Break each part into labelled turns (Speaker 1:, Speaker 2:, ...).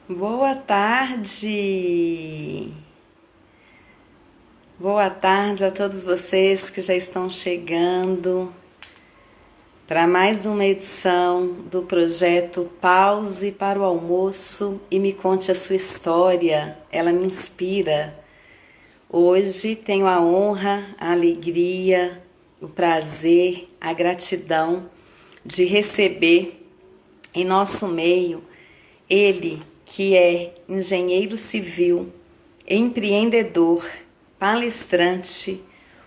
Speaker 1: Boa tarde! Boa tarde a todos vocês que já estão chegando para mais uma edição do projeto Pause para o Almoço e Me Conte a Sua História. Ela me inspira. Hoje tenho a honra, a alegria, o prazer, a gratidão de receber em nosso meio ele que é engenheiro civil, empreendedor, palestrante,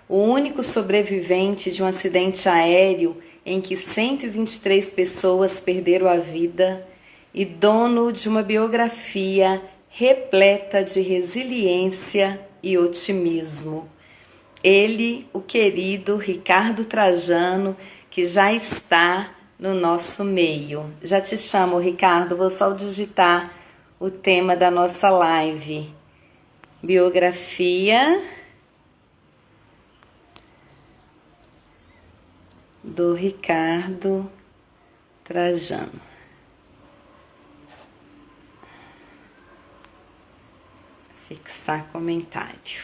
Speaker 1: o único sobrevivente de um acidente aéreo em que 123 pessoas perderam a vida e dono de uma biografia repleta de resiliência e otimismo. Ele, o querido Ricardo Trajano, que já está no nosso meio. Já te chamo, Ricardo, vou só digitar o tema da nossa live. Biografia do Ricardo Trajano. Fixar comentário.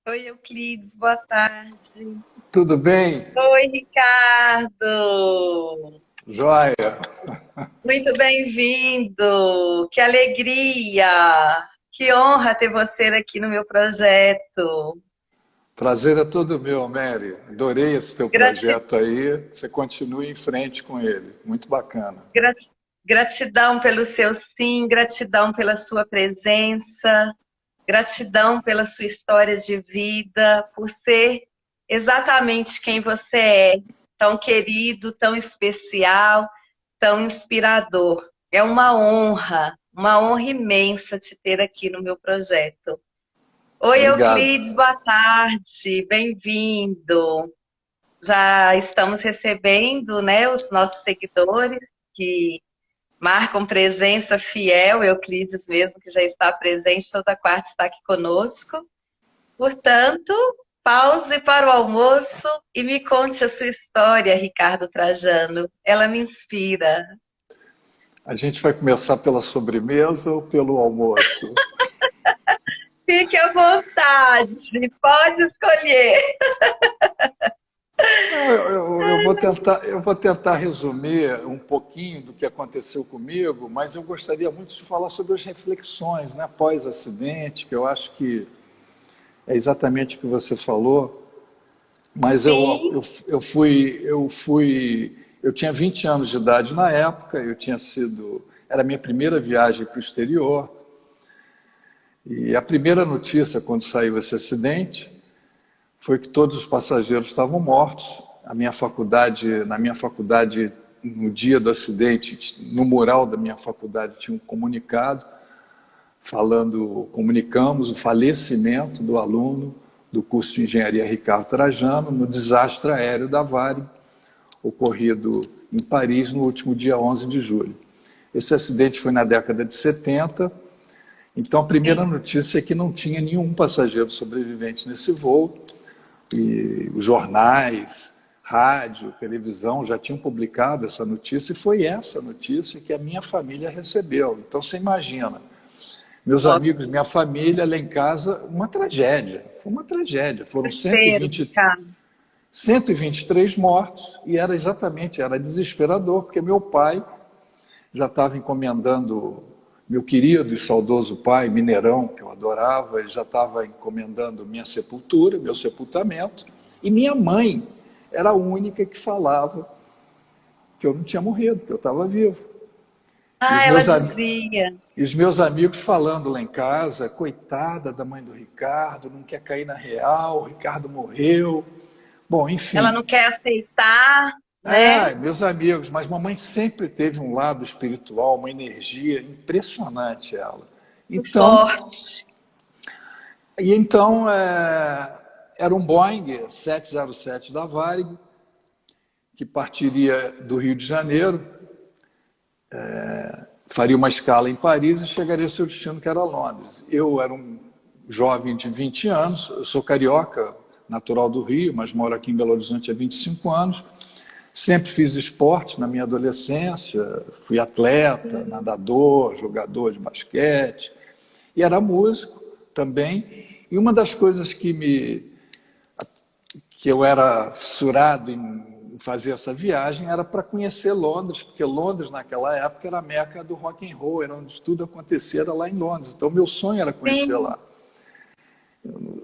Speaker 1: Oi, Euclides, boa tarde.
Speaker 2: Tudo bem?
Speaker 1: Oi, Ricardo.
Speaker 2: Joia.
Speaker 1: Muito bem-vindo. Que alegria. Que honra ter você aqui no meu projeto.
Speaker 2: Prazer é todo meu, Mary. Adorei esse teu
Speaker 1: Grati-
Speaker 2: projeto aí. Você continue em frente com ele. Muito bacana.
Speaker 1: grati- Gratidão pelo seu sim, gratidão pela sua presença, gratidão pela sua história de vida, por ser exatamente quem você é, tão querido, tão especial, tão inspirador. É uma honra imensa te ter aqui no meu projeto. Oi,
Speaker 2: Obrigado.
Speaker 1: Euclides, boa tarde, bem-vindo. Já estamos recebendo, né, os nossos seguidores que marcam presença fiel, Euclides mesmo, que já está presente toda quarta, está aqui conosco. Portanto, pause para o almoço e me conte a sua história, Ricardo Trajano. Ela me inspira.
Speaker 2: A gente vai começar pela sobremesa ou pelo almoço?
Speaker 1: Fique à vontade, pode escolher.
Speaker 2: Não, eu vou tentar resumir um pouquinho do que aconteceu comigo, mas eu gostaria muito de falar sobre as reflexões, né, pós-acidente, que eu acho que é exatamente o que você falou. Mas
Speaker 1: Sim,
Speaker 2: eu tinha 20 anos de idade na época, era a minha primeira viagem para o exterior, e a primeira notícia quando saiu esse acidente foi que todos os passageiros estavam mortos. Na minha faculdade, no dia do acidente, no mural da minha faculdade tinha um comunicado comunicamos o falecimento do aluno do curso de engenharia Ricardo Trajano no desastre aéreo da Varig, ocorrido em Paris no último dia 11 de julho. Esse acidente foi na década de 70, então a primeira
Speaker 1: sim.
Speaker 2: notícia é que não tinha nenhum passageiro sobrevivente nesse voo, e os jornais, rádio, televisão já tinham publicado essa notícia, e foi essa notícia que a minha família recebeu. Então você imagina, meus
Speaker 1: Ó,
Speaker 2: amigos, minha família lá em casa, uma tragédia. Foi uma tragédia. Foram
Speaker 1: desespero, Ricardo.
Speaker 2: 123 mortos e era desesperador, porque meu pai já estava encomendando, meu querido e saudoso pai, Mineirão, que eu adorava, ele já estava encomendando minha sepultura, meu sepultamento, e minha mãe era a única que falava que eu não tinha morrido, que eu estava vivo. E os
Speaker 1: Ah, ela
Speaker 2: meus, am-
Speaker 1: dizia.
Speaker 2: E os meus amigos falando lá em casa, coitada da mãe do Ricardo, não quer cair na real, o Ricardo morreu. Bom,
Speaker 1: Ela
Speaker 2: enfim.
Speaker 1: não quer aceitar, né?
Speaker 2: Meus amigos, mas mamãe sempre teve um lado espiritual, uma energia impressionante ela.
Speaker 1: Muito
Speaker 2: Então,
Speaker 1: forte.
Speaker 2: era um Boeing 707 da Varig, que partiria do Rio de Janeiro, faria uma escala em Paris e chegaria ao seu destino, que era Londres. Eu era um jovem de 20 anos, eu sou carioca, natural do Rio, mas moro aqui em Belo Horizonte há 25 anos. Sempre fiz esporte na minha adolescência, fui atleta, nadador, jogador de basquete, e era músico também. E uma das coisas que eu era fissurado em fazer essa viagem era para conhecer Londres, porque Londres naquela época era a meca do rock and roll, era onde tudo acontecia, era lá em Londres. Então meu sonho era conhecer lá.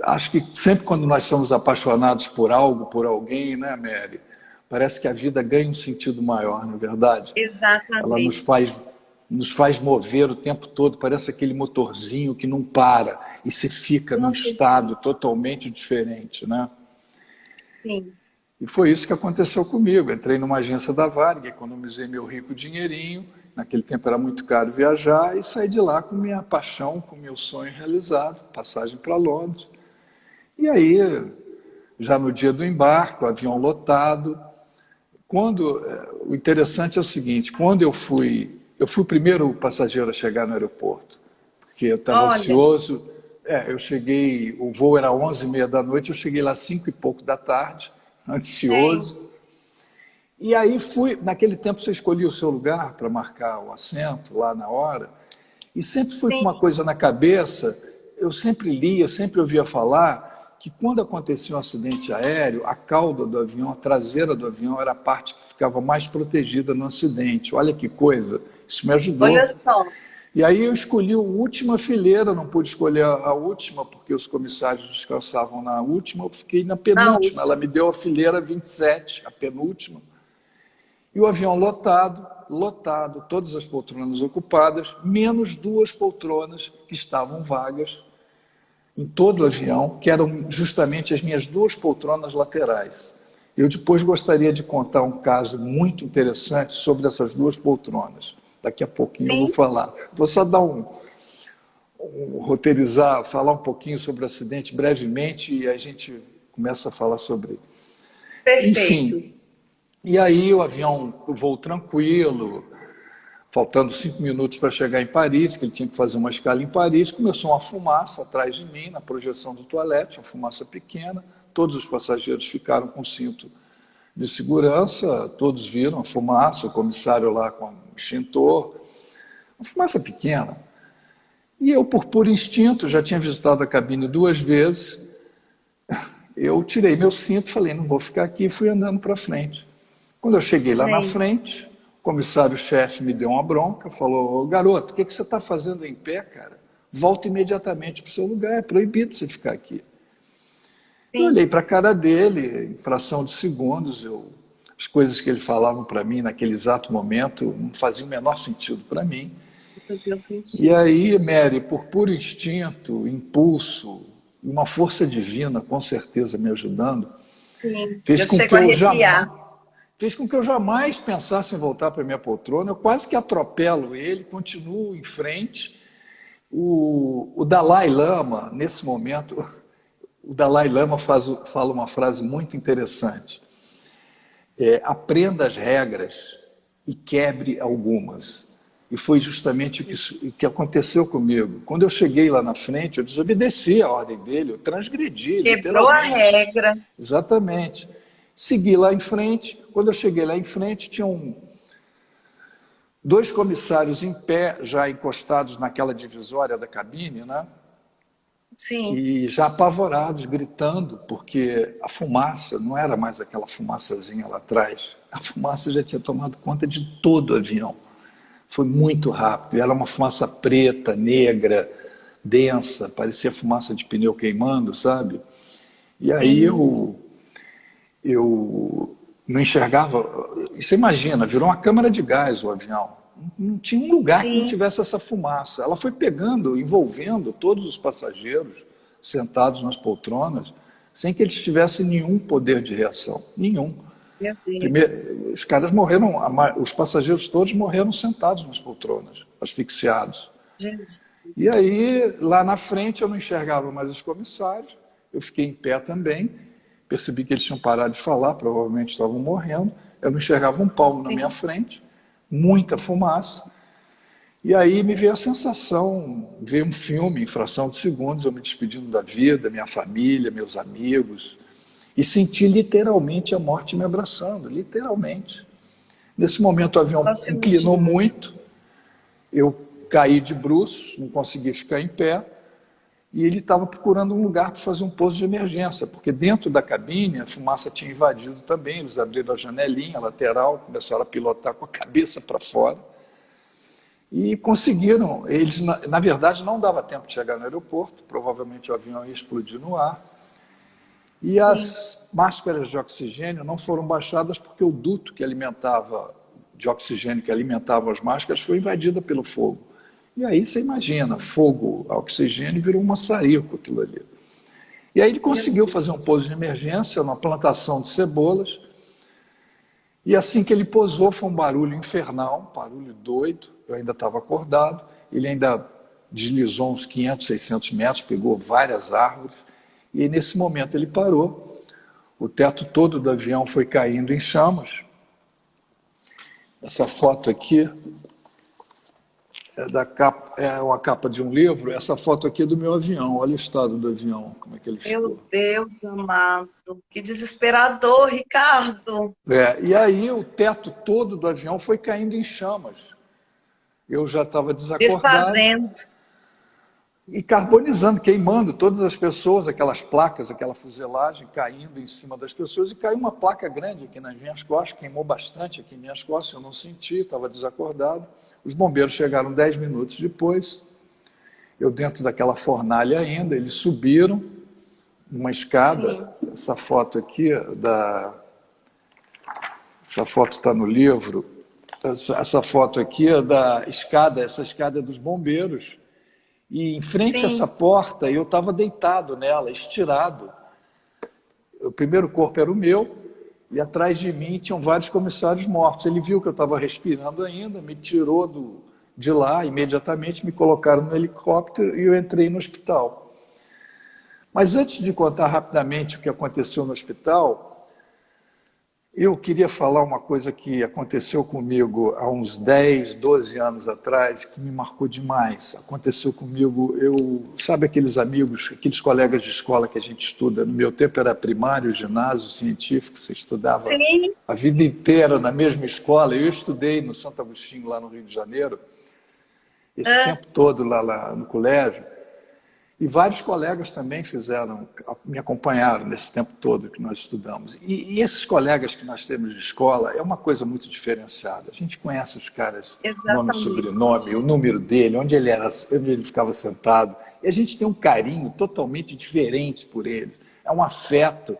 Speaker 2: Acho que sempre quando nós somos apaixonados por algo, por alguém, né, Mary? Parece que a vida ganha um sentido maior, não é verdade? Ela
Speaker 3: Exatamente.
Speaker 2: nos faz mover o tempo todo, parece aquele motorzinho que não para e se fica num
Speaker 3: Com
Speaker 2: estado
Speaker 3: certeza.
Speaker 2: totalmente diferente, né?
Speaker 3: Sim.
Speaker 2: E foi isso que aconteceu comigo. Entrei numa agência da Varig, economizei meu rico dinheirinho, naquele tempo era muito caro viajar, e saí de lá com minha paixão, com meu sonho realizado, passagem para Londres. E aí, já no dia do embarque, o avião lotado. O interessante é o seguinte, quando eu fui o primeiro passageiro a chegar no aeroporto, porque eu estava
Speaker 3: Olha,
Speaker 2: ansioso. Eu cheguei, o voo era 11h30 da noite, eu cheguei lá 5 e pouco da tarde,
Speaker 3: gente,
Speaker 2: ansioso. E aí naquele tempo você escolhia o seu lugar para marcar o assento lá na hora, e sempre fui com uma
Speaker 3: sim,
Speaker 2: coisa na cabeça, eu sempre lia, sempre ouvia falar que quando acontecia um acidente aéreo, a cauda do avião, a traseira do avião era a parte que ficava mais protegida no acidente. Olha que coisa, isso me
Speaker 3: olha
Speaker 2: ajudou.
Speaker 3: só,
Speaker 2: E aí eu escolhi a última fileira, não pude escolher a última, porque os comissários descansavam na última, eu fiquei na
Speaker 3: na
Speaker 2: penúltima. Ela
Speaker 3: última.
Speaker 2: me deu a fileira 27, a penúltima. E o avião lotado, lotado, todas as poltronas ocupadas, menos 2 poltronas que estavam vagas em todo o avião, que eram justamente as minhas 2 poltronas laterais. Eu depois gostaria de contar um caso muito interessante sobre essas 2 poltronas. Daqui a pouquinho eu vou
Speaker 3: Sim,
Speaker 2: falar. Vou só dar roteirizar, falar um pouquinho sobre o acidente brevemente e a gente começa a falar sobre.
Speaker 3: perfeito.
Speaker 2: Enfim, e aí o avião, o voo tranquilo, faltando 5 minutos para chegar em Paris, que ele tinha que fazer uma escala em Paris, começou uma fumaça atrás de mim, na projeção do toalete, uma fumaça pequena, todos os passageiros ficaram com cinto de segurança, todos viram a fumaça, o comissário lá com o extintor, uma fumaça pequena. E eu, por puro instinto, já tinha visitado a cabine 2 vezes, eu tirei meu cinto, falei, não vou ficar aqui, e fui andando para frente. Quando eu cheguei lá na
Speaker 3: Gente,
Speaker 2: frente, o comissário-chefe me deu uma bronca, falou, garoto, o que você está fazendo em pé, cara? Volta imediatamente para o seu lugar, é proibido você ficar aqui. Eu
Speaker 3: sim,
Speaker 2: olhei para a cara dele, em fração de segundos, as coisas que ele falava para mim naquele exato momento não faziam o menor sentido para mim.
Speaker 3: fazia
Speaker 2: E
Speaker 3: sentido.
Speaker 2: aí, Mary, por puro instinto, impulso, uma força divina, com certeza me ajudando,
Speaker 3: Sim,
Speaker 2: fez
Speaker 3: eu
Speaker 2: com que
Speaker 3: chego a
Speaker 2: eu
Speaker 3: arrepiar.
Speaker 2: jamais, fez com que eu jamais pensasse em voltar para minha poltrona. Eu quase que atropelo ele, continuo em frente. O Dalai Lama, nesse momento, o Dalai Lama fala uma frase muito interessante. Aprenda as regras e quebre algumas. E foi justamente o que aconteceu comigo. Quando eu cheguei lá na frente, eu desobedeci a ordem dele, eu transgredi,
Speaker 3: Quebrou a
Speaker 2: literalmente.
Speaker 3: regra.
Speaker 2: Exatamente. Segui lá em frente. Quando eu cheguei lá em frente, tinham 2 comissários em pé, já encostados naquela divisória da cabine, né?
Speaker 3: Sim,
Speaker 2: E já apavorados, gritando, porque a fumaça não era mais aquela fumaçazinha lá atrás. A fumaça já tinha tomado conta de todo o avião. Foi muito rápido. Era uma fumaça preta, negra, densa, parecia fumaça de pneu queimando, sabe? E aí
Speaker 3: sim,
Speaker 2: eu não enxergava. Você imagina, virou uma câmara de gás o avião. Não tinha um lugar que não
Speaker 3: sim.
Speaker 2: tivesse essa fumaça. Ela foi pegando, envolvendo todos os passageiros sentados nas poltronas, sem que eles tivessem nenhum poder de reação. Nenhum.
Speaker 3: Meu
Speaker 2: Primeiro,
Speaker 3: Deus.
Speaker 2: os caras morreram, os passageiros todos morreram sentados nas poltronas, asfixiados. E
Speaker 3: Jesus.
Speaker 2: aí, lá na frente, eu não enxergava mais os comissários, eu fiquei em pé também, percebi que eles tinham parado de falar, provavelmente estavam morrendo, eu não enxergava um palmo na minha
Speaker 3: Sim,
Speaker 2: frente, muita fumaça, E aí me veio a sensação, veio um filme em fração de segundos, eu me despedindo da vida, minha família, meus amigos, e senti literalmente a morte me abraçando, literalmente. Nesse momento o avião
Speaker 3: Posso
Speaker 2: inclinou
Speaker 3: imaginar.
Speaker 2: muito, eu caí de bruços, não consegui ficar em pé, e ele estava procurando um lugar para fazer um pouso de emergência, porque dentro da cabine a fumaça tinha invadido também, eles abriram a janelinha lateral, começaram a pilotar com a cabeça para fora, e conseguiram. Eles, na verdade, não dava tempo de chegar no aeroporto, provavelmente o avião ia explodir no ar, e as máscaras de oxigênio não foram baixadas porque o duto que alimentava, de oxigênio que alimentava as máscaras foi invadido pelo fogo. E aí você imagina, fogo, oxigênio, virou um maçarico aquilo ali. E aí ele conseguiu fazer um pouso de emergência numa plantação de cebolas, e assim que ele pousou foi um barulho infernal, um barulho doido, eu ainda estava acordado, ele ainda deslizou uns 500, 600 metros, pegou várias árvores, e nesse momento ele parou, o teto todo do avião foi caindo em chamas. Essa foto aqui é uma capa de um livro, essa foto aqui é do meu avião, olha o estado do avião, como é que ele ficou.
Speaker 3: Meu Deus amado, que desesperador, Ricardo.
Speaker 2: E aí o teto todo do avião foi caindo em chamas. Eu já estava desacordado.
Speaker 3: Desfazendo.
Speaker 2: E carbonizando, queimando todas as pessoas, aquelas placas, aquela fuselagem caindo em cima das pessoas, e caiu uma placa grande aqui nas minhas costas, queimou bastante aqui nas minhas costas, eu não senti, estava desacordado. Os bombeiros chegaram 10 minutos depois, eu dentro daquela fornalha ainda, eles subiram uma escada, sim. Essa foto aqui, essa foto está no livro, essa foto aqui é da escada, essa escada é dos bombeiros, e em frente a essa porta eu estava deitado nela, estirado. O primeiro corpo era o meu, e atrás de mim tinham vários comissários mortos. Ele viu que eu estava respirando ainda, me tirou de lá imediatamente, me colocaram no helicóptero e eu entrei no hospital. Mas antes de contar rapidamente o que aconteceu no hospital, eu queria falar uma coisa que aconteceu comigo há uns 10, 12 anos atrás, que me marcou demais. Aconteceu comigo, sabe aqueles amigos, aqueles colegas de escola que a gente estuda, no meu tempo era primário, ginásio, científico, você estudava a vida inteira na mesma escola. Eu estudei no Santo Agostinho, lá no Rio de Janeiro, esse tempo todo lá no colégio. E vários colegas também me acompanharam nesse tempo todo que nós estudamos. E esses colegas que nós temos de escola é uma coisa muito diferenciada. A gente conhece os caras, nome e sobrenome, o número dele, onde ele ficava sentado. E a gente tem um carinho totalmente diferente por eles. É um afeto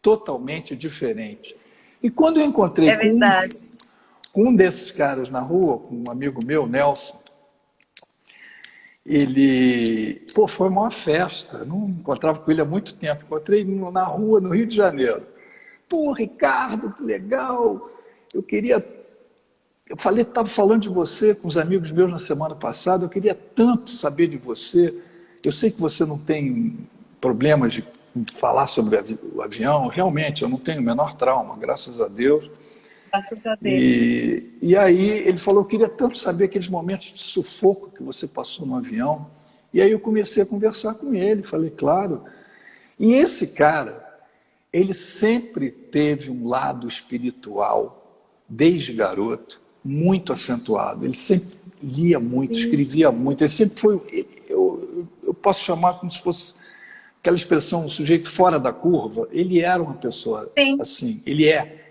Speaker 2: totalmente diferente. E quando eu encontrei com um desses caras na rua, com um amigo meu, Nelson, foi uma festa, não encontrava com ele há muito tempo, encontrei na rua, no Rio de Janeiro. Ricardo, que legal, estava falando de você com os amigos meus na semana passada, eu queria tanto saber de você, eu sei que você não tem problema de falar sobre o avião, realmente, eu não tenho o menor trauma, graças a Deus.
Speaker 3: Graças a Deus.
Speaker 2: E aí ele falou, eu queria tanto saber aqueles momentos de sufoco que você passou no avião. E aí eu comecei a conversar com ele, falei, claro. E esse cara, ele sempre teve um lado espiritual, desde garoto, muito acentuado. Ele sempre lia muito, escrevia muito. Ele sempre foi, eu posso chamar como se fosse aquela expressão, um sujeito fora da curva. Ele era uma pessoa assim, ele é.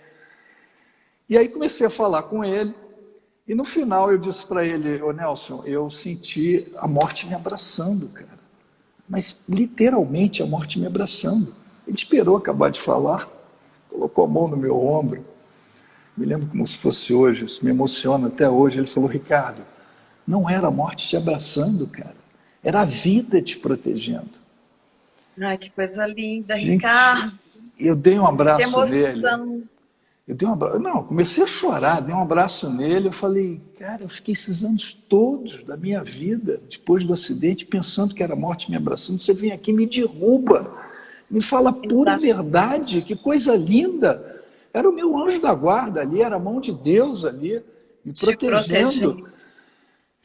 Speaker 2: E aí comecei a falar com ele, e no final eu disse para ele, Nelson, eu senti a morte me abraçando, cara. Mas literalmente a morte me abraçando. Ele esperou acabar de falar, colocou a mão no meu ombro, me lembro como se fosse hoje, isso me emociona até hoje. Ele falou, Ricardo, não era a morte te abraçando, cara, era a vida te protegendo.
Speaker 3: Ai, que coisa linda,
Speaker 2: gente,
Speaker 3: Ricardo.
Speaker 2: Eu dei um abraço
Speaker 3: que emoção.
Speaker 2: nele. Comecei a chorar, dei um abraço nele, eu falei, cara, eu fiquei esses anos todos da minha vida, depois do acidente, pensando que era a morte me abraçando, você vem aqui e me derruba, me fala pura verdade, que coisa linda. Era o meu anjo da guarda ali, era a mão de Deus ali, me protegendo.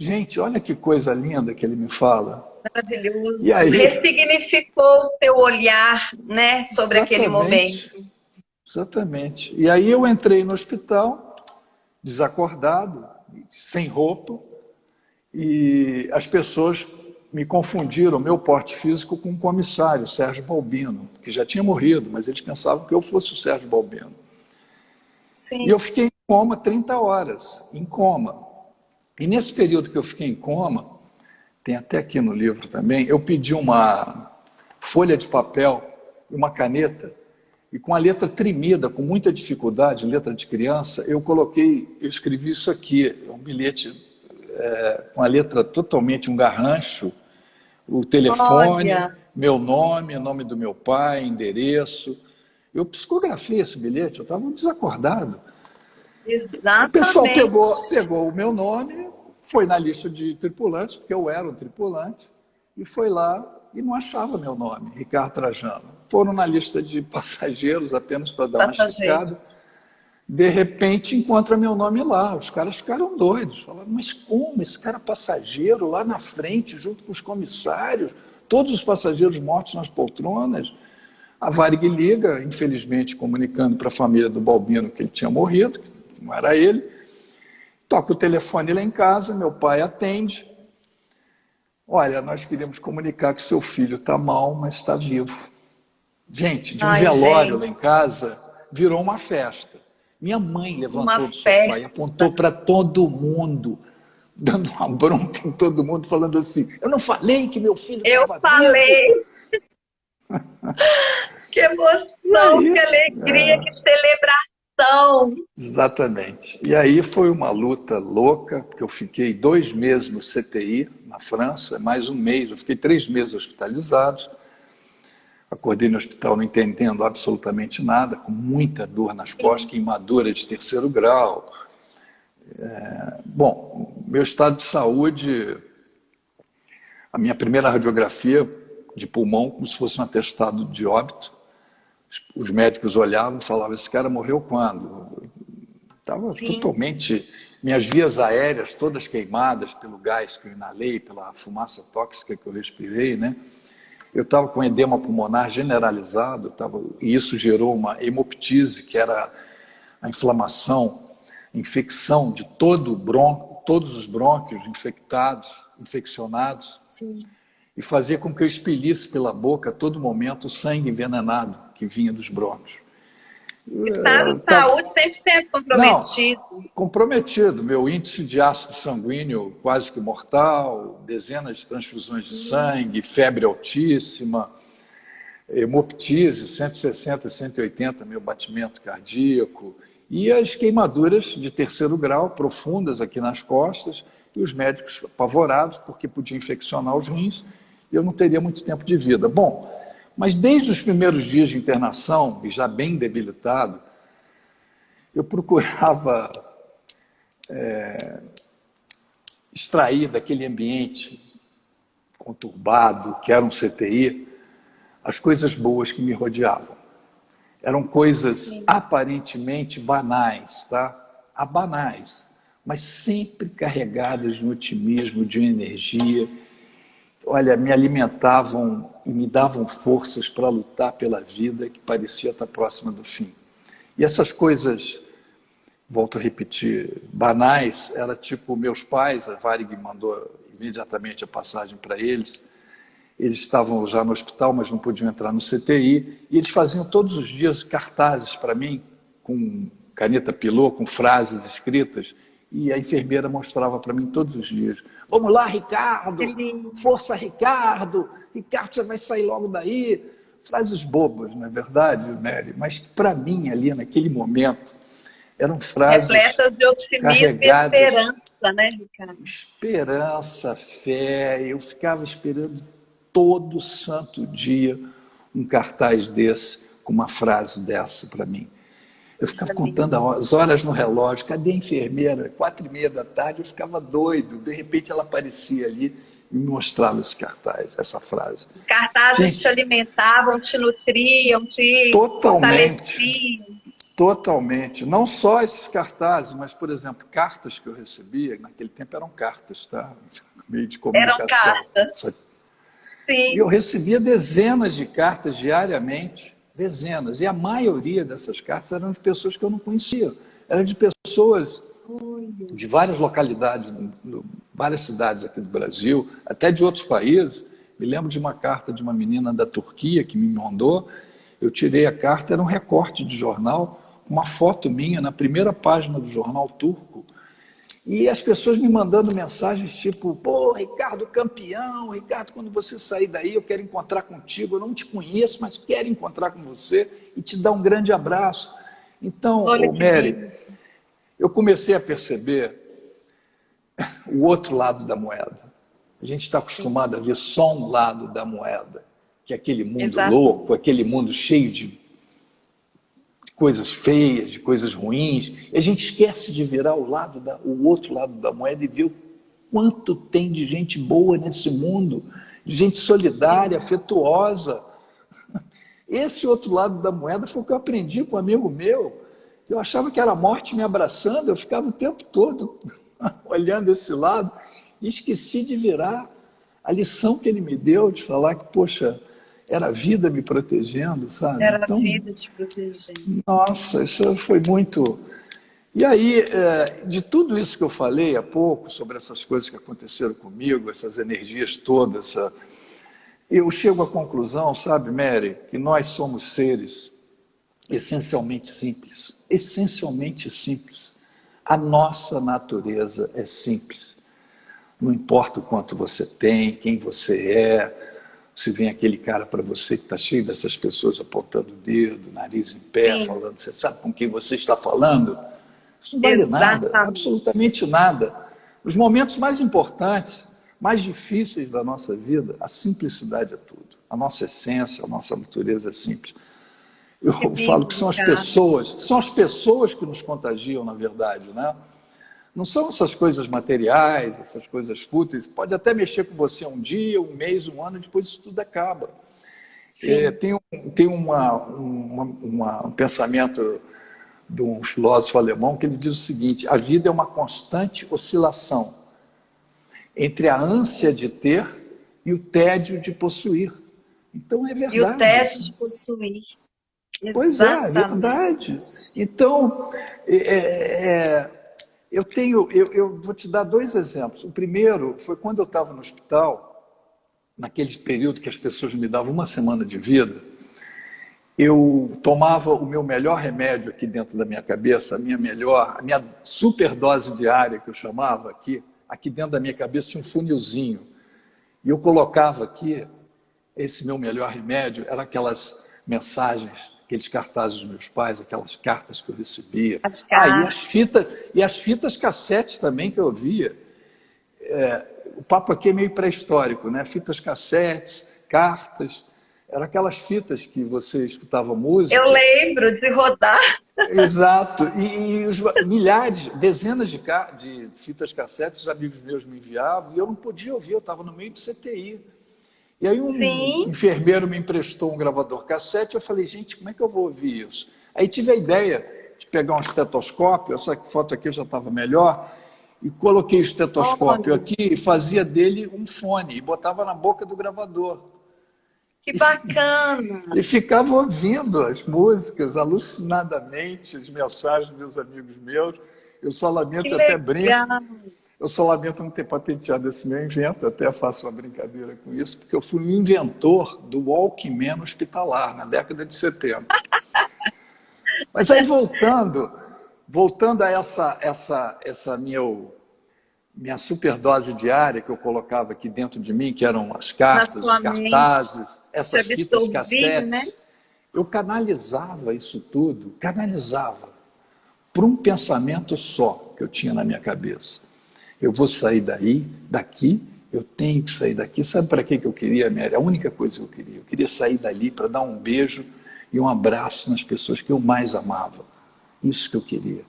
Speaker 2: Gente, olha que coisa linda que ele me fala. E
Speaker 3: Maravilhoso.
Speaker 2: aí,
Speaker 3: Ressignificou o seu olhar, né, sobre aquele
Speaker 2: exatamente,
Speaker 3: momento.
Speaker 2: exatamente. E aí eu entrei no hospital, desacordado, sem roupa, e as pessoas me confundiram, meu porte físico, com um comissário, Sérgio Balbino, que já tinha morrido, mas eles pensavam que eu fosse o Sérgio Balbino. E
Speaker 3: Sim.
Speaker 2: eu fiquei em coma 30 horas, em coma. E nesse período que eu fiquei em coma, tem até aqui no livro também, eu pedi uma folha de papel e uma caneta, e com a letra tremida, com muita dificuldade, letra de criança, eu escrevi isso aqui, um bilhete com a letra totalmente um garrancho, o telefone,
Speaker 3: Olha,
Speaker 2: meu nome, nome do meu pai, endereço. Eu psicografei esse bilhete, eu estava desacordado. O pessoal
Speaker 3: exatamente.
Speaker 2: pegou o meu nome, foi na lista de tripulantes, porque eu era um tripulante, e foi lá e não achava meu nome, Ricardo Trajano. Foram na lista de passageiros apenas para dar uma checada.
Speaker 3: Passageiros.
Speaker 2: De repente encontra meu nome lá. Os caras ficaram doidos. Falaram, mas como? Esse cara passageiro lá na frente, junto com os comissários, todos os passageiros mortos nas poltronas. A Varig liga, infelizmente, comunicando para a família do Balbino que ele tinha morrido, que não era ele. Toca o telefone lá em casa, meu pai atende. Olha, nós queríamos comunicar que seu filho está mal, mas está vivo. Gente, de um
Speaker 3: Ai,
Speaker 2: velório lá em
Speaker 3: gente,
Speaker 2: casa, virou uma festa. Minha mãe
Speaker 3: uma
Speaker 2: levantou do sofá e apontou
Speaker 3: festa.
Speaker 2: para todo mundo, dando uma bronca em todo mundo, falando assim, eu não falei que meu filho
Speaker 3: Eu
Speaker 2: estava vivo?
Speaker 3: falei, que
Speaker 2: E
Speaker 3: emoção, que
Speaker 2: aí,
Speaker 3: alegria, que celebração.
Speaker 2: exatamente. E aí foi uma luta louca, porque eu fiquei 2 meses no CTI, na França, mais um mês, eu fiquei 3 meses hospitalizados. Acordei no hospital não entendendo absolutamente nada, com muita dor nas costas,
Speaker 3: Sim,
Speaker 2: queimadura de 3º grau. Bom, meu estado de saúde, a minha primeira radiografia de pulmão, como se fosse um atestado de óbito. Os médicos olhavam e falavam, esse cara morreu quando? Estava
Speaker 3: sim.
Speaker 2: totalmente... Minhas vias aéreas todas queimadas pelo gás que eu inalei, pela fumaça tóxica que eu respirei, né? Eu estava com edema pulmonar generalizado, e isso gerou uma hemoptise, que era a inflamação, infecção de todos os brônquios infectados, infeccionados,
Speaker 3: Sim.
Speaker 2: e fazia com que eu expelisse pela boca a todo momento o sangue envenenado que vinha dos brônquios.
Speaker 3: Estado
Speaker 2: Eu
Speaker 3: de
Speaker 2: tava...
Speaker 3: saúde 100%
Speaker 2: Não,
Speaker 3: comprometido.
Speaker 2: comprometido. Meu índice de ácido sanguíneo quase que mortal, dezenas de transfusões de
Speaker 3: Sim.
Speaker 2: sangue, febre altíssima, hemoptise, 160, 180 meu batimento cardíaco, e as queimaduras de 3º grau, profundas aqui nas costas, e os médicos apavorados, porque podia infeccionar os rins, e eu não teria muito tempo de vida. Bom, mas desde os primeiros dias de internação, e já bem debilitado, eu procurava extrair daquele ambiente conturbado, que era um CTI, as coisas boas que me rodeavam. Eram coisas
Speaker 3: Sim.
Speaker 2: aparentemente banais, tá? Banais, mas sempre carregadas de um otimismo, de uma energia. Olha, me alimentavam e me davam forças para lutar pela vida que parecia estar próxima do fim. E essas coisas, volto a repetir, banais, era tipo meus pais, a Varig mandou imediatamente a passagem para eles. Eles estavam já no hospital, mas não podiam entrar no CTI, e eles faziam todos os dias cartazes para mim, com caneta pilô, com frases escritas, e a enfermeira mostrava para mim todos os dias. Vamos lá, Ricardo!
Speaker 3: Ele,
Speaker 2: Força, Ricardo! Ricardo, você vai sair logo daí! Frases bobas, não é verdade, Nery? Mas para mim, ali naquele momento, eram frases
Speaker 3: repletas de otimismo e
Speaker 2: carregadas
Speaker 3: esperança, né, Ricardo?
Speaker 2: esperança, fé. Eu ficava esperando todo santo dia um cartaz desse, com uma frase dessa para mim. Eu ficava
Speaker 3: Coisa
Speaker 2: contando
Speaker 3: linda.
Speaker 2: as horas no relógio, cadê a enfermeira? 4h30 da tarde, eu ficava doido. De repente ela aparecia ali e me mostrava esse cartaz, essa frase.
Speaker 3: Os cartazes te
Speaker 2: Gente,
Speaker 3: alimentavam, te nutriam, te
Speaker 2: totalmente,
Speaker 3: fortaleciam.
Speaker 2: Totalmente. Não só esses cartazes, mas, por exemplo, cartas que eu recebia, naquele tempo eram cartas, tá? Meio de
Speaker 3: Eram
Speaker 2: comunicação.
Speaker 3: cartas,
Speaker 2: E
Speaker 3: sim.
Speaker 2: eu recebia dezenas de cartas diariamente, dezenas. E a maioria dessas cartas eram de pessoas que eu não conhecia. Eram de pessoas de várias localidades, várias cidades aqui do Brasil, até de outros países. Me lembro de uma carta de uma menina da Turquia que me mandou. Eu tirei a carta, era um recorte de jornal, uma foto minha na primeira página do jornal turco. E as pessoas me mandando mensagens tipo: pô, Ricardo, campeão, Ricardo, quando você sair daí eu quero encontrar contigo, eu não te conheço, mas quero encontrar com você e te dar um grande abraço. Então,
Speaker 3: Olha que
Speaker 2: Mary,
Speaker 3: lindo.
Speaker 2: eu comecei a perceber o outro lado da moeda. A gente está
Speaker 3: Sim,
Speaker 2: acostumado a ver só um lado da moeda, que é aquele mundo louco, aquele
Speaker 3: exatamente.
Speaker 2: mundo cheio de coisas feias, de coisas ruins. E a gente esquece de virar o outro lado da moeda e ver o quanto tem de gente boa nesse mundo, de gente solidária,
Speaker 3: Sim,
Speaker 2: afetuosa. Esse outro lado da moeda foi o que eu aprendi com um amigo meu. Eu achava que era a morte me abraçando, eu ficava o tempo todo olhando esse lado e esqueci de virar a lição que ele me deu, de falar que, poxa, era a vida me protegendo, sabe?
Speaker 3: era a
Speaker 2: Então,
Speaker 3: vida te protegendo.
Speaker 2: nossa, isso foi muito. E aí, de tudo isso que eu falei há pouco, sobre essas coisas que aconteceram comigo, essas energias todas, eu chego à conclusão, sabe, Mary, que nós somos seres essencialmente simples. Essencialmente simples. A nossa natureza é simples. Não importa o quanto você tem, quem você é, se vem aquele cara para você que está cheio dessas pessoas apontando o dedo, nariz em pé,
Speaker 3: Sim,
Speaker 2: falando, você sabe com quem você está falando? Isso não vale nada, absolutamente
Speaker 3: exatamente.
Speaker 2: nada. Os momentos mais importantes, mais difíceis da nossa vida, a simplicidade é tudo. A nossa essência, a nossa natureza é simples.
Speaker 3: Que
Speaker 2: Eu falo
Speaker 3: lindo,
Speaker 2: que
Speaker 3: Ricardo.
Speaker 2: são as pessoas que nos contagiam, na verdade, né? Não são essas coisas materiais, essas coisas fúteis. Pode até mexer com você um dia, um mês, um ano, depois isso tudo acaba.
Speaker 3: Sim,
Speaker 2: Tem um pensamento de um filósofo alemão que ele diz o seguinte: a vida é uma constante oscilação entre a ânsia de ter e o tédio de possuir. Então é
Speaker 3: e o
Speaker 2: verdade
Speaker 3: tédio
Speaker 2: isso.
Speaker 3: de possuir.
Speaker 2: Pois é verdade.
Speaker 3: Exatamente.
Speaker 2: Então, eu vou te dar dois exemplos. O primeiro foi quando eu estava no hospital, naquele período que as pessoas me davam uma semana de vida. Eu tomava o meu melhor remédio aqui dentro da minha cabeça, a minha superdose diária, que eu chamava aqui dentro da minha cabeça tinha um funilzinho. E eu colocava aqui, esse meu melhor remédio, eram aquelas mensagens, aqueles cartazes dos meus pais, aquelas cartas que eu recebia.
Speaker 3: As
Speaker 2: Ah,
Speaker 3: cartas.
Speaker 2: e as fitas cassete também que eu via. O papo aqui é meio pré-histórico, né? Fitas cassetes, cartas, eram aquelas fitas que você escutava
Speaker 3: Eu
Speaker 2: música.
Speaker 3: lembro de rodar.
Speaker 2: Exato, milhares, dezenas de fitas cassetes, os amigos meus me enviavam, e eu não podia ouvir, eu estava no meio de CTI. E aí um
Speaker 3: Sim.
Speaker 2: enfermeiro me emprestou um gravador cassete, eu falei, gente, como é que eu vou ouvir isso? Aí tive a ideia de pegar um estetoscópio, essa foto aqui já estava melhor, e coloquei o estetoscópio
Speaker 3: Olha,
Speaker 2: aqui e fazia dele um fone, e botava na boca do gravador.
Speaker 3: que bacana.
Speaker 2: E ficava ouvindo as músicas alucinadamente, as mensagens dos meus amigos meus. Eu só
Speaker 3: Que
Speaker 2: lamento, até brinco,
Speaker 3: legal.
Speaker 2: eu só lamento não ter patenteado esse meu invento, até faço uma brincadeira com isso, porque eu fui o inventor do Walkman hospitalar, na década de 70. Mas aí voltando a essa minha superdose diária que eu colocava aqui dentro de mim, que eram as
Speaker 3: Na
Speaker 2: cartas, os
Speaker 3: sua mente.
Speaker 2: cartazes,
Speaker 3: Te
Speaker 2: essas fitas
Speaker 3: absorvia, né?
Speaker 2: cassetes, eu canalizava isso tudo, canalizava para um pensamento só que eu tinha na minha cabeça. Eu vou sair daqui, eu tenho que sair daqui. Sabe para que eu queria, Mary? A única coisa que eu queria. Eu queria sair dali para dar um beijo e um abraço nas pessoas que eu mais amava. Isso que eu queria.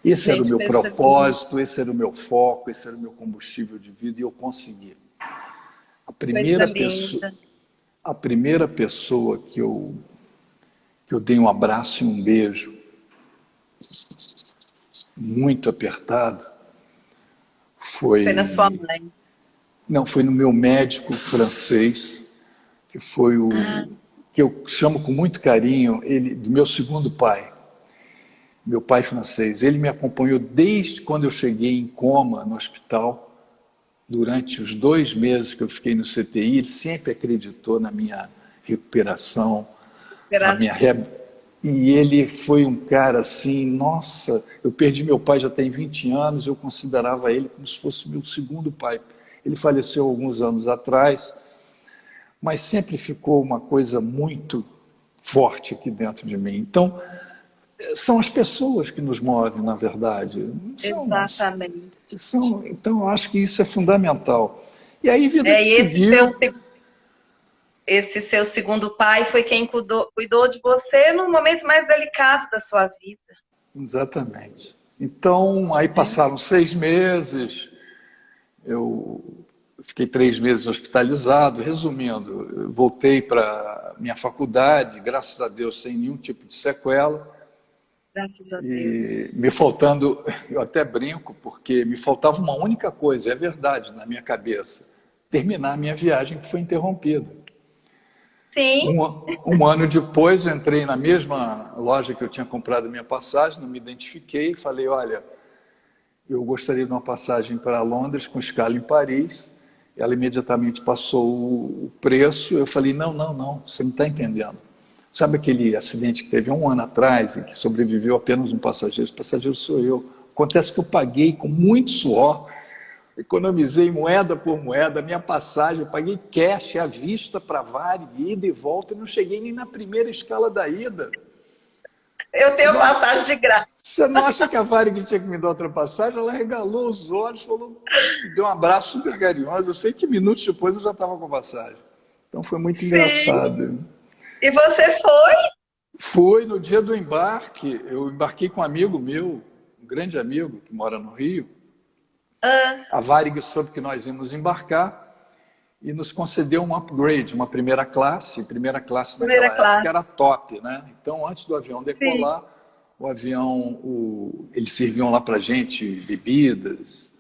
Speaker 2: Esse era o
Speaker 3: Gente,
Speaker 2: meu
Speaker 3: pensa comigo.
Speaker 2: propósito, esse era o meu foco, esse era o meu combustível de vida e eu consegui. A
Speaker 3: Coisa
Speaker 2: primeira pessoa,
Speaker 3: linda.
Speaker 2: a primeira pessoa que eu dei um abraço e um beijo muito apertado
Speaker 3: Foi na sua
Speaker 2: foi...
Speaker 3: mãe.
Speaker 2: Não, foi no meu médico francês, que foi o que eu chamo com muito carinho, ele, do meu segundo pai, meu pai francês. Ele me acompanhou desde quando eu cheguei em coma no hospital, durante os 2 meses que eu fiquei no CTI. Ele sempre acreditou na minha recuperação, na minha e ele foi um cara assim, nossa, eu perdi meu pai já tem 20 anos, eu considerava ele como se fosse meu segundo pai. Ele faleceu alguns anos atrás, mas sempre ficou uma coisa muito forte aqui dentro de mim. Então, são as pessoas que nos movem, na verdade.
Speaker 3: Exatamente.
Speaker 2: Então, eu acho que isso é fundamental. E aí, vida que
Speaker 3: E
Speaker 2: seguiu...
Speaker 3: esse seu segundo pai foi quem cuidou de você no momento mais delicado da sua vida.
Speaker 2: Exatamente. Então, aí passaram 6 meses, eu fiquei 3 meses hospitalizado. Resumindo, eu voltei para minha faculdade, graças a Deus, sem nenhum tipo de sequela.
Speaker 3: Graças a Deus.
Speaker 2: E me faltando, eu até brinco, porque me faltava uma única coisa, é verdade, na minha cabeça: terminar a minha viagem, que foi interrompida.
Speaker 3: Sim.
Speaker 2: Um ano depois, eu entrei na mesma loja que eu tinha comprado a minha passagem, não me identifiquei, falei: olha, eu gostaria de uma passagem para Londres com escala em Paris. Ela imediatamente passou o preço. Eu falei: não, você não está entendendo. Sabe aquele acidente que teve 1 ano atrás e que sobreviveu apenas um passageiro? O passageiro sou eu. Acontece que eu paguei com muito suor, economizei moeda por moeda, minha passagem, eu paguei cash à vista para Varig, ida e volta, e não cheguei nem na primeira escala da ida.
Speaker 3: Eu tenho passagem de graça.
Speaker 2: Você não acha que a Varig tinha que me dar outra passagem? Ela regalou os olhos, falou, me deu um abraço super carinhoso. Eu sei que minutos depois eu já estava com passagem. Então foi muito engraçado.
Speaker 3: E você foi?
Speaker 2: Fui no dia do embarque. Eu embarquei com um amigo meu, um grande amigo que mora no Rio. A Varig soube que nós íamos embarcar e nos concedeu um upgrade, uma primeira classe naquela época era top, né? Então, antes do avião decolar, o avião, eles serviam lá pra gente bebidas,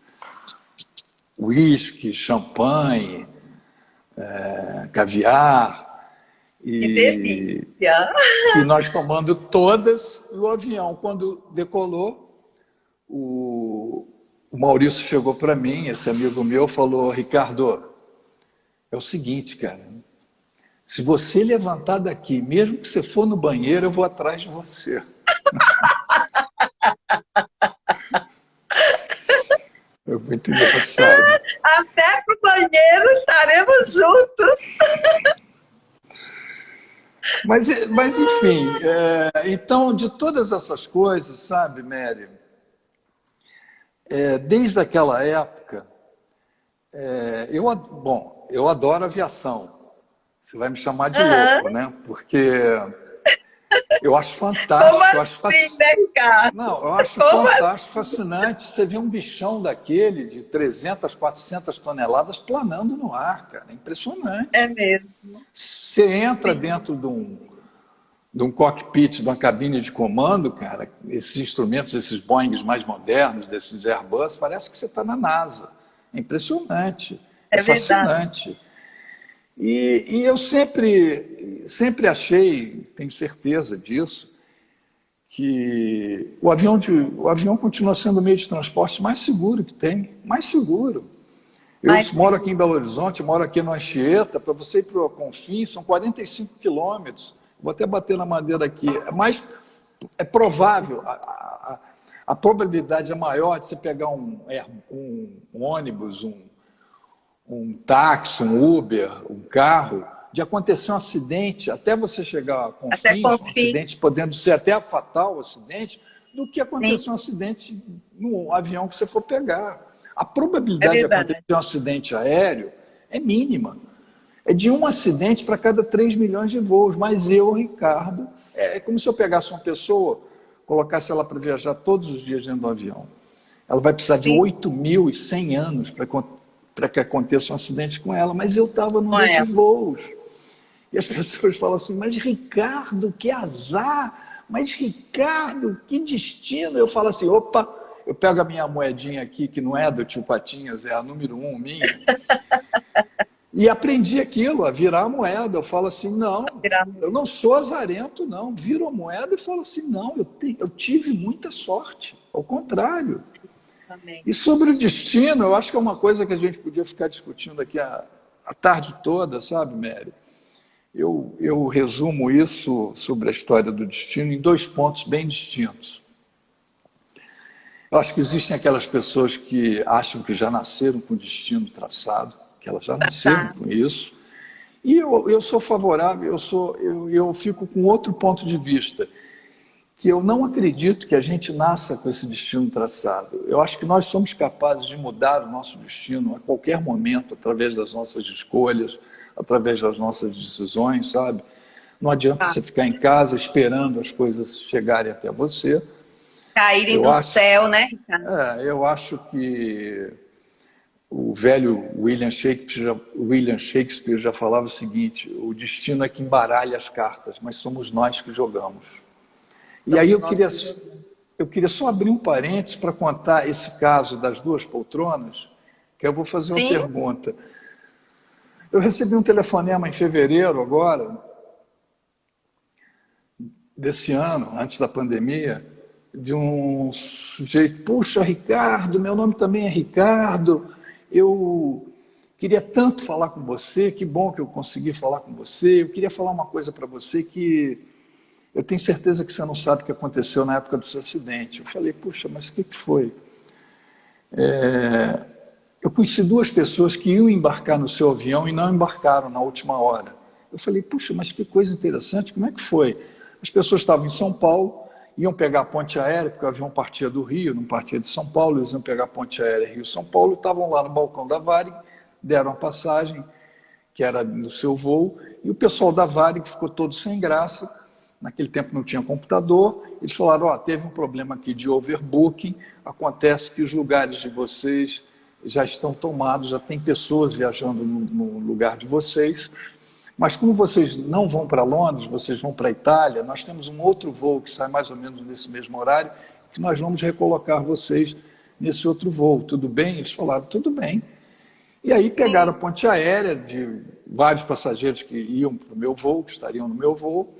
Speaker 2: uísque, champanhe, caviar.
Speaker 3: Que delícia!
Speaker 2: E nós tomando todas. E o avião, quando decolou, o Maurício chegou para mim, esse amigo meu, falou: Ricardo, é o seguinte, cara, se você levantar daqui, mesmo que você for no banheiro, eu vou atrás de você. É muito engraçado.
Speaker 3: Até pro banheiro estaremos juntos.
Speaker 2: Mas enfim, então, de todas essas coisas, sabe, Mary, desde aquela época, eu adoro aviação. Você vai me chamar de louco, né? Porque eu acho fantástico.
Speaker 3: Como assim, né, Ricardo?
Speaker 2: Não, eu acho fantástico, fascinante. Você vê um bichão daquele de 300, 400 toneladas planando no ar, cara. É impressionante.
Speaker 3: É mesmo.
Speaker 2: Você entra dentro de um cockpit, de uma cabine de comando, cara, esses instrumentos, esses Boeings mais modernos, desses Airbus, parece que você está na NASA. É impressionante, é fascinante. E eu sempre achei, tenho certeza disso, que o avião continua sendo o meio de transporte mais seguro que tem, mais seguro. Eu moro aqui em Belo Horizonte, moro aqui no Anchieta, para você ir para o Confins são 45 quilômetros. Vou até bater na madeira aqui. É provável, a probabilidade é maior de você pegar um ônibus, um táxi, um Uber, um carro, de acontecer um acidente, até você chegar a Confins, um acidente podendo ser até fatal, acidente, do que acontecer um acidente no avião que você for pegar. A probabilidade de acontecer um acidente aéreo é mínima. É de um acidente para cada 3 milhões de voos. Mas eu, Ricardo, é como se eu pegasse uma pessoa, colocasse ela para viajar todos os dias dentro do avião. Ela vai precisar de 8.100 anos para que aconteça um acidente com ela. Mas eu estava num desses voos. E as pessoas falam assim, mas Ricardo, que azar! mas Ricardo, que destino! Eu falo assim, opa, eu pego a minha moedinha aqui, que não é do tio Patinhas, é a número 1 minha, e aprendi aquilo, a virar a moeda. Eu falo assim, não, eu não sou azarento, não. Viro a moeda e falo assim, não, eu tive muita sorte, ao contrário. E sobre o destino, eu acho que é uma coisa que a gente podia ficar discutindo aqui a tarde toda, sabe, Mary? Eu resumo isso sobre a história do destino em 2 pontos bem distintos. Eu acho que existem aquelas pessoas que acham que já nasceram com o destino traçado, que elas já nasceram com isso. E eu sou favorável, eu fico com outro ponto de vista, que eu não acredito que a gente nasça com esse destino traçado. Eu acho que nós somos capazes de mudar o nosso destino a qualquer momento, através das nossas escolhas, através das nossas decisões, sabe? Não adianta você ficar em casa esperando as coisas chegarem até você.
Speaker 3: Caírem do céu, né, Ricardo?
Speaker 2: Eu acho que o velho William Shakespeare já falava o seguinte, o destino é que embaralha as cartas, mas somos nós que jogamos. E aí eu queria só abrir um parênteses para contar esse caso das 2 poltronas, que eu vou fazer uma pergunta. Eu recebi um telefonema em fevereiro agora, desse ano, antes da pandemia, de um sujeito, puxa, Ricardo, meu nome também é Ricardo, eu queria tanto falar com você, que bom que eu consegui falar com você, eu queria falar uma coisa para você que eu tenho certeza que você não sabe o que aconteceu na época do seu acidente. Eu falei, puxa, mas o que foi? Eu conheci 2 pessoas que iam embarcar no seu avião e não embarcaram na última hora. Eu falei, puxa, mas que coisa interessante, como é que foi? As pessoas estavam em São Paulo, iam pegar a ponte aérea, porque o avião partia do Rio, não partia de São Paulo, eles iam pegar a ponte aérea Rio-São Paulo, estavam lá no balcão da Varig, deram a passagem, que era no seu voo, e o pessoal da Varig ficou todo sem graça. Naquele tempo não tinha computador, eles falaram, teve um problema aqui de overbooking, acontece que os lugares de vocês já estão tomados, já tem pessoas viajando no lugar de vocês, mas como vocês não vão para Londres, vocês vão para a Itália, nós temos um outro voo que sai mais ou menos nesse mesmo horário, que nós vamos recolocar vocês nesse outro voo, tudo bem? Eles falaram, tudo bem. E aí pegaram a ponte aérea de vários passageiros que iam para o meu voo, que estariam no meu voo,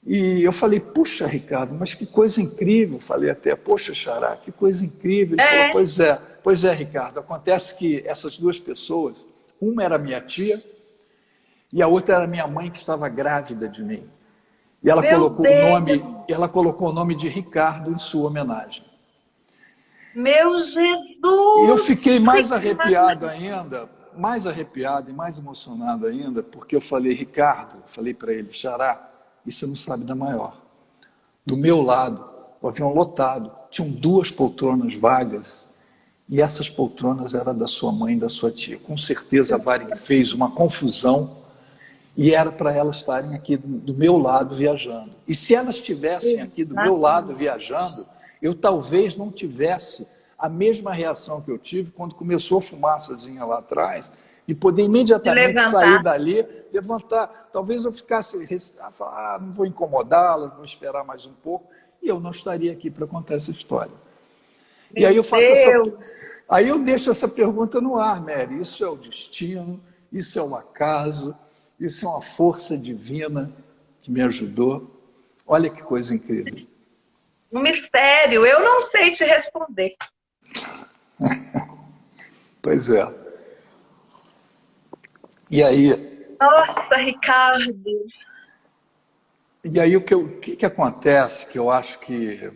Speaker 2: e eu falei, puxa, Ricardo, mas que coisa incrível. Falei até, poxa, Xará, que coisa incrível. Ele falou, pois é, Ricardo, acontece que essas 2 pessoas, uma era minha tia e a outra era minha mãe que estava grávida de mim. E ela colocou o nome de Ricardo em sua homenagem.
Speaker 3: Meu Jesus!
Speaker 2: E eu fiquei mais arrepiado ainda, mais arrepiado e mais emocionado ainda, porque eu falei, Ricardo, falei para ele, Xará, e você não sabe da maior. Do meu lado, o avião lotado, tinham 2 poltronas vagas, e essas poltronas eram da sua mãe e da sua tia. Com certeza a Varig fez uma confusão, e era para elas estarem aqui do meu lado viajando. E se elas estivessem aqui do meu lado viajando, eu talvez não tivesse a mesma reação que eu tive quando começou a fumaçazinha lá atrás, de poder imediatamente sair dali, levantar. Talvez eu ficasse, não vou incomodá-las, vou esperar mais um pouco, e eu não estaria aqui para contar essa história. E aí aí eu deixo essa pergunta no ar, Mary. Isso é o destino, isso é o acaso, isso é uma força divina que me ajudou. Olha que coisa incrível.
Speaker 3: Um mistério, eu não sei te responder.
Speaker 2: Pois é. E aí...
Speaker 3: Nossa, Ricardo!
Speaker 2: E aí o que acontece, que eu acho que...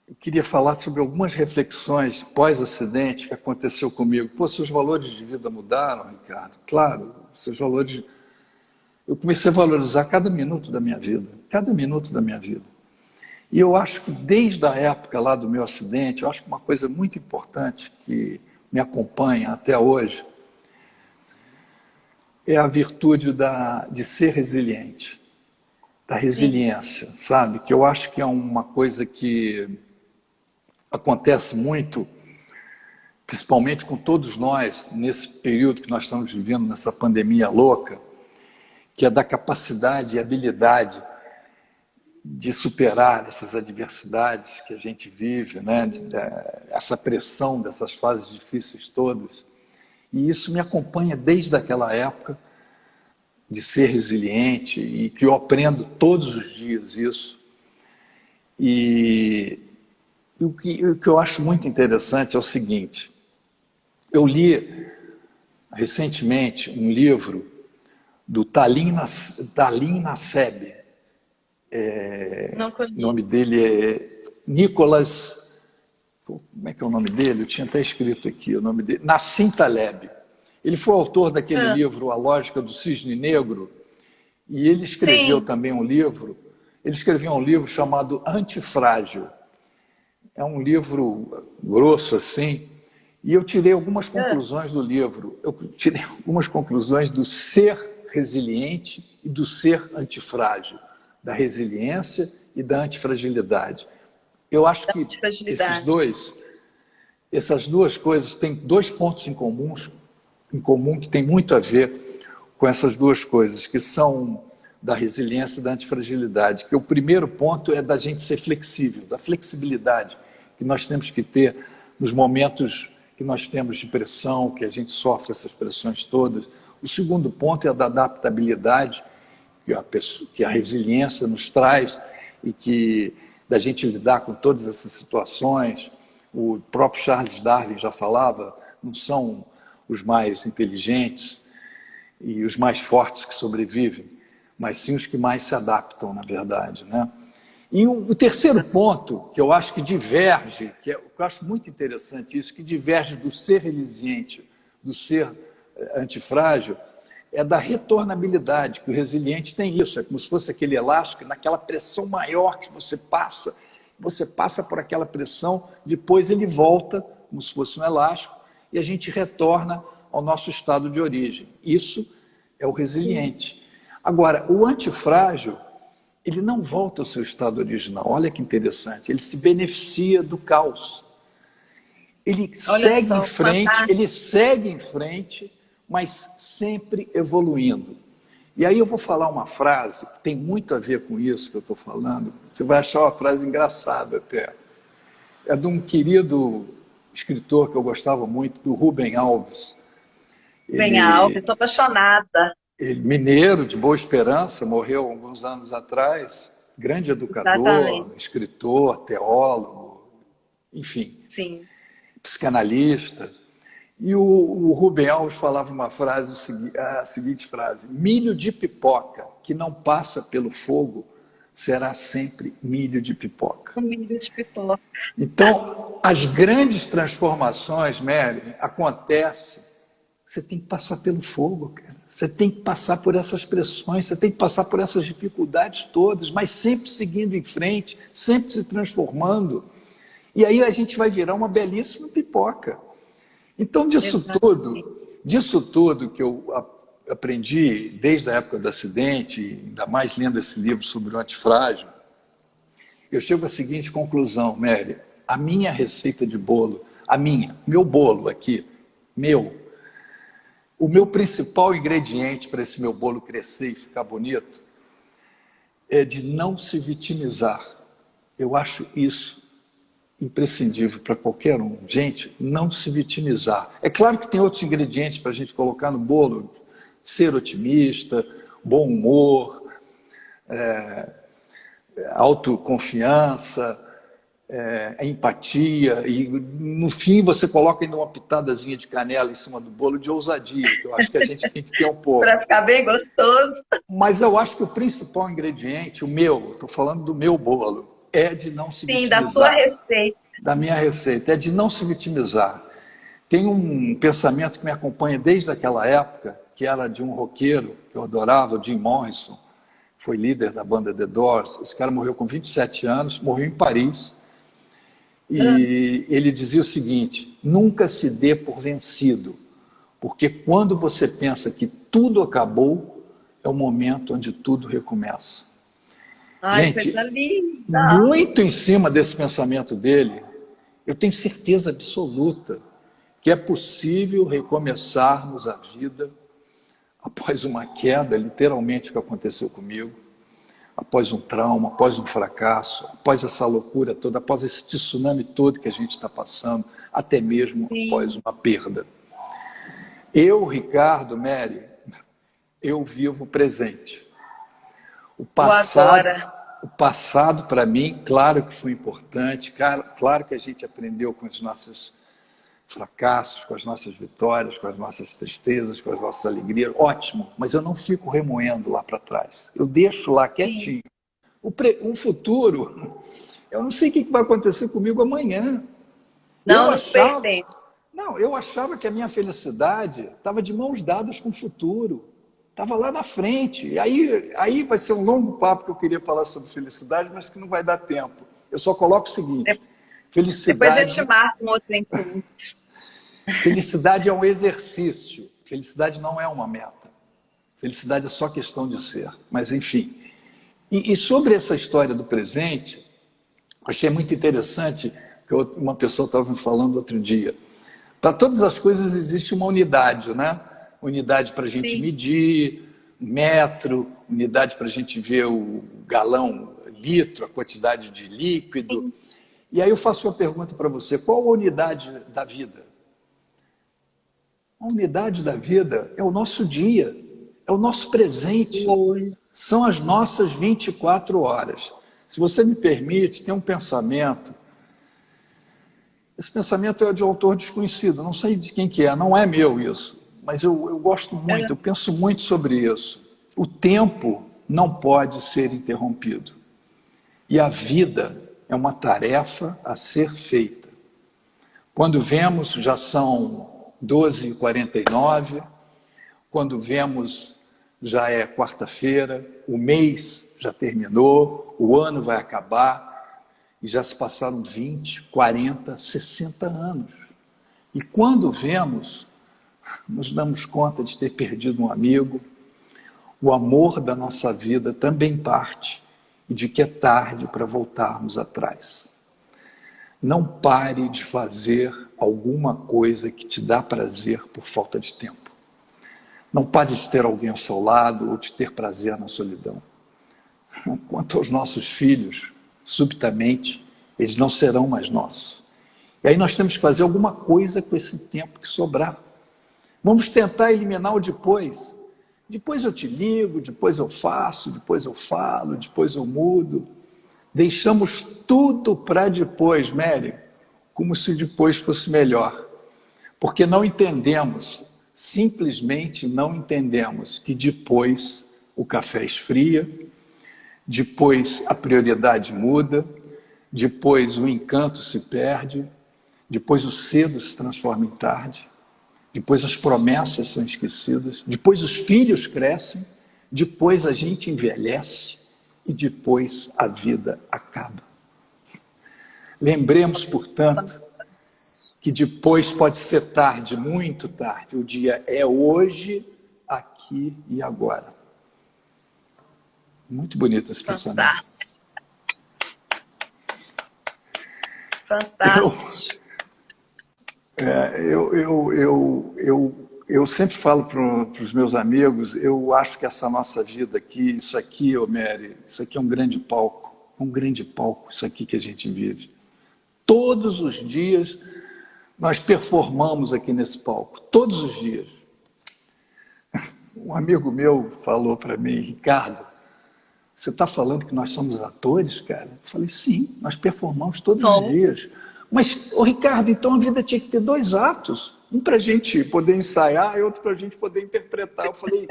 Speaker 2: Eu queria falar sobre algumas reflexões pós-acidente que aconteceu comigo. Pô, seus valores de vida mudaram, Ricardo? Claro, seus valores... Eu comecei a valorizar cada minuto da minha vida. Cada minuto da minha vida. E eu acho que desde a época lá do meu acidente, eu acho que uma coisa muito importante que me acompanha até hoje é a virtude de ser resiliente, da resiliência, sabe? Que eu acho que é uma coisa que acontece muito, principalmente com todos nós, nesse período que nós estamos vivendo, nessa pandemia louca, que é da capacidade e habilidade de superar essas adversidades que a gente vive, né? Essa pressão dessas fases difíceis todas. E isso me acompanha desde aquela época, de ser resiliente, e que eu aprendo todos os dias isso. E o que eu acho muito interessante é o seguinte: eu li recentemente um livro do Talim Nasseb. O nome dele é Nicolas... Como é que é o nome dele? Eu tinha até escrito aqui o nome dele. Nassim Taleb. Ele foi autor daquele livro A Lógica do Cisne Negro, e ele escreveu também um livro. Ele escreveu um livro chamado Antifrágil. É um livro grosso assim, e eu tirei algumas conclusões do livro. Eu tirei algumas conclusões do ser resiliente e do ser antifrágil, da resiliência e da antifragilidade. Eu acho que essas duas coisas têm dois pontos em comum que tem muito a ver com essas duas coisas, que são da resiliência e da antifragilidade. Que o primeiro ponto é da gente ser flexível, da flexibilidade que nós temos que ter nos momentos que nós temos de pressão, que a gente sofre essas pressões todas. O segundo ponto é da adaptabilidade que a resiliência nos traz, e que da gente lidar com todas essas situações. O próprio Charles Darwin já falava, não são os mais inteligentes e os mais fortes que sobrevivem, mas sim os que mais se adaptam, na verdade, né? E o terceiro ponto, que eu acho que diverge, que eu acho muito interessante isso, que diverge do ser resiliente, do ser antifrágil, é da retornabilidade, que o resiliente tem isso, é como se fosse aquele elástico, naquela pressão maior que você passa por aquela pressão, depois ele volta, como se fosse um elástico, e a gente retorna ao nosso estado de origem. Isso é o resiliente. Agora, o antifrágil, ele não volta ao seu estado original. Olha que interessante, ele se beneficia do caos. Ele segue em frente, mas sempre evoluindo. E aí eu vou falar uma frase que tem muito a ver com isso que eu estou falando. Você vai achar uma frase engraçada até. É de um querido escritor que eu gostava muito, do Rubem Alves.
Speaker 3: Rubem Alves, sou apaixonada.
Speaker 2: Ele, mineiro de Boa Esperança, morreu alguns anos atrás, grande educador, escritor, teólogo, enfim, psicanalista. E o Rubem Alves falava uma frase, a seguinte frase: milho de pipoca que não passa pelo fogo será sempre milho de pipoca.
Speaker 3: Milho de pipoca.
Speaker 2: Então, as grandes transformações, Mary, acontecem. Você tem que passar pelo fogo, cara. Você tem que passar por essas pressões, você tem que passar por essas dificuldades todas, mas sempre seguindo em frente, sempre se transformando. E aí a gente vai virar uma belíssima pipoca. Então, disso tudo que eu aprendi desde a época do acidente, ainda mais lendo esse livro sobre o antifrágil, eu chego à seguinte conclusão, Mary: a minha receita de bolo, meu bolo aqui, o meu principal ingrediente para esse meu bolo crescer e ficar bonito é de não se vitimizar. Eu acho isso imprescindível para qualquer um. Gente, não se vitimizar. É claro que tem outros ingredientes para a gente colocar no bolo: ser otimista, bom humor, autoconfiança, empatia, e no fim você coloca ainda uma pitadazinha de canela em cima do bolo, de ousadia, que eu acho que a gente tem que ter um pouco.
Speaker 3: Para ficar bem gostoso.
Speaker 2: Mas eu acho que o principal ingrediente, estou falando do meu bolo, é de não se vitimizar.
Speaker 3: Da sua receita.
Speaker 2: Da minha receita, é de não se vitimizar. Tem um pensamento que me acompanha desde aquela época, que era de um roqueiro que eu adorava, Jim Morrison, foi líder da banda The Doors. Esse cara morreu com 27 anos, morreu em Paris. E ele dizia o seguinte: nunca se dê por vencido, porque quando você pensa que tudo acabou, é o momento onde tudo recomeça.
Speaker 3: Ai,
Speaker 2: gente,
Speaker 3: coisa linda.
Speaker 2: Muito em cima desse pensamento dele, eu tenho certeza absoluta que é possível recomeçarmos a vida após uma queda, literalmente o que aconteceu comigo, após um trauma, após um fracasso, após essa loucura toda, após esse tsunami todo que a gente está passando, até mesmo após uma perda. Eu, Ricardo, Mary, eu vivo o presente. O passado para mim, claro que foi importante, claro que a gente aprendeu com os nossos fracassos, com as nossas vitórias, com as nossas tristezas, com as nossas alegrias, ótimo, mas eu não fico remoendo lá para trás, eu deixo lá quietinho. O futuro, eu não sei o que vai acontecer comigo amanhã.
Speaker 3: Não nos pertence.
Speaker 2: Não, eu achava que a minha felicidade estava de mãos dadas com o futuro, estava lá na frente. E aí vai ser um longo papo que eu queria falar sobre felicidade, mas que não vai dar tempo. Eu só coloco o seguinte: felicidade...
Speaker 3: Depois a gente marca um outro encontro.
Speaker 2: Felicidade é um exercício, felicidade não é uma meta. Felicidade é só questão de ser, mas enfim. E sobre essa história do presente, achei muito interessante que uma pessoa estava me falando outro dia. Para todas as coisas existe uma unidade, né? Unidade para a gente medir, metro, unidade para a gente ver o galão, litro, a quantidade de líquido. Sim. E aí eu faço uma pergunta para você: qual a unidade da vida? A unidade da vida é o nosso dia, é o nosso presente, são as nossas 24 horas. Se você me permite, tem um pensamento. Esse pensamento é de um autor desconhecido, não sei de quem que é, não é meu isso, mas eu gosto muito, eu penso muito sobre isso. O tempo não pode ser interrompido. E a vida é uma tarefa a ser feita. Quando vemos, já são 12h49, quando vemos, já é quarta-feira, o mês já terminou, o ano vai acabar, e já se passaram 20, 40, 60 anos. E quando vemos, nos damos conta de ter perdido um amigo, o amor da nossa vida também parte, e de que é tarde para voltarmos atrás. Não pare de fazer alguma coisa que te dá prazer por falta de tempo. Não pare de ter alguém ao seu lado ou de ter prazer na solidão. Quanto aos nossos filhos, subitamente, eles não serão mais nossos. E aí nós temos que fazer alguma coisa com esse tempo que sobrar. Vamos tentar eliminar o depois. Depois eu te ligo, depois eu faço, depois eu falo, depois eu mudo. Deixamos tudo para depois, Mary, como se depois fosse melhor. Porque não entendemos, simplesmente não entendemos que depois o café esfria, depois a prioridade muda, depois o encanto se perde, depois o cedo se transforma em tarde, depois as promessas são esquecidas, depois os filhos crescem, depois a gente envelhece e depois a vida acaba. Lembremos, portanto, que depois pode ser tarde, muito tarde. O dia é hoje, aqui e agora. Muito bonito esse pensamento.
Speaker 3: Fantástico.
Speaker 2: Eu sempre falo para os meus amigos, eu acho que essa nossa vida aqui, isso aqui, Mary, isso aqui é um grande palco, isso aqui que a gente vive. Todos os dias nós performamos aqui nesse palco, todos os dias. Um amigo meu falou para mim: Ricardo, você está falando que nós somos atores, cara? Eu falei: sim, nós performamos todos os dias. Mas, Ricardo, então a vida tinha que ter 2 atos. Um para a gente poder ensaiar e outro para a gente poder interpretar. Eu falei: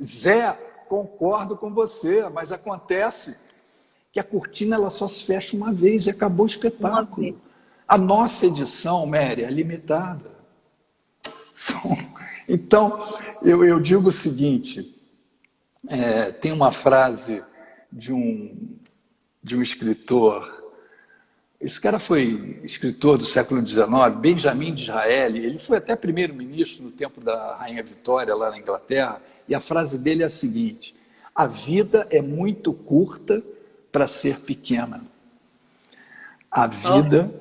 Speaker 2: Zé, concordo com você, mas acontece que a cortina ela só se fecha uma vez e acabou o espetáculo. A nossa edição, Mary, é limitada. Então, eu digo o seguinte, tem uma frase de um escritor, esse cara foi escritor do século XIX, Benjamin Disraeli, ele foi até primeiro-ministro no tempo da Rainha Vitória, lá na Inglaterra, e a frase dele é a seguinte: a vida é muito curta para ser pequena. A vida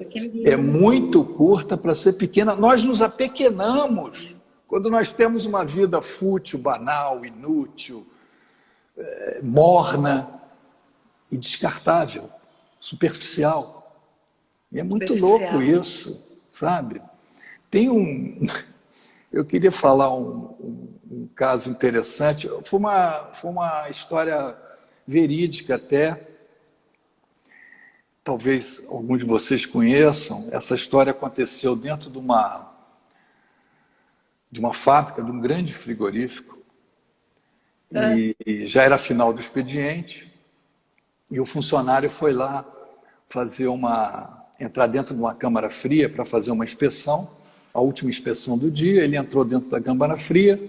Speaker 2: é muito curta para ser pequena. Nós nos apequenamos Quando nós temos uma vida fútil, banal, inútil, morna e descartável, superficial. E é muito louco isso, sabe? Tem um... Eu queria falar um caso interessante. Foi uma história verídica até. Talvez alguns de vocês conheçam. Essa história aconteceu dentro de uma fábrica, de um grande frigorífico. E já era final do expediente. E o funcionário foi lá entrar dentro de uma câmara fria para fazer uma inspeção, a última inspeção do dia. Ele entrou dentro da câmara fria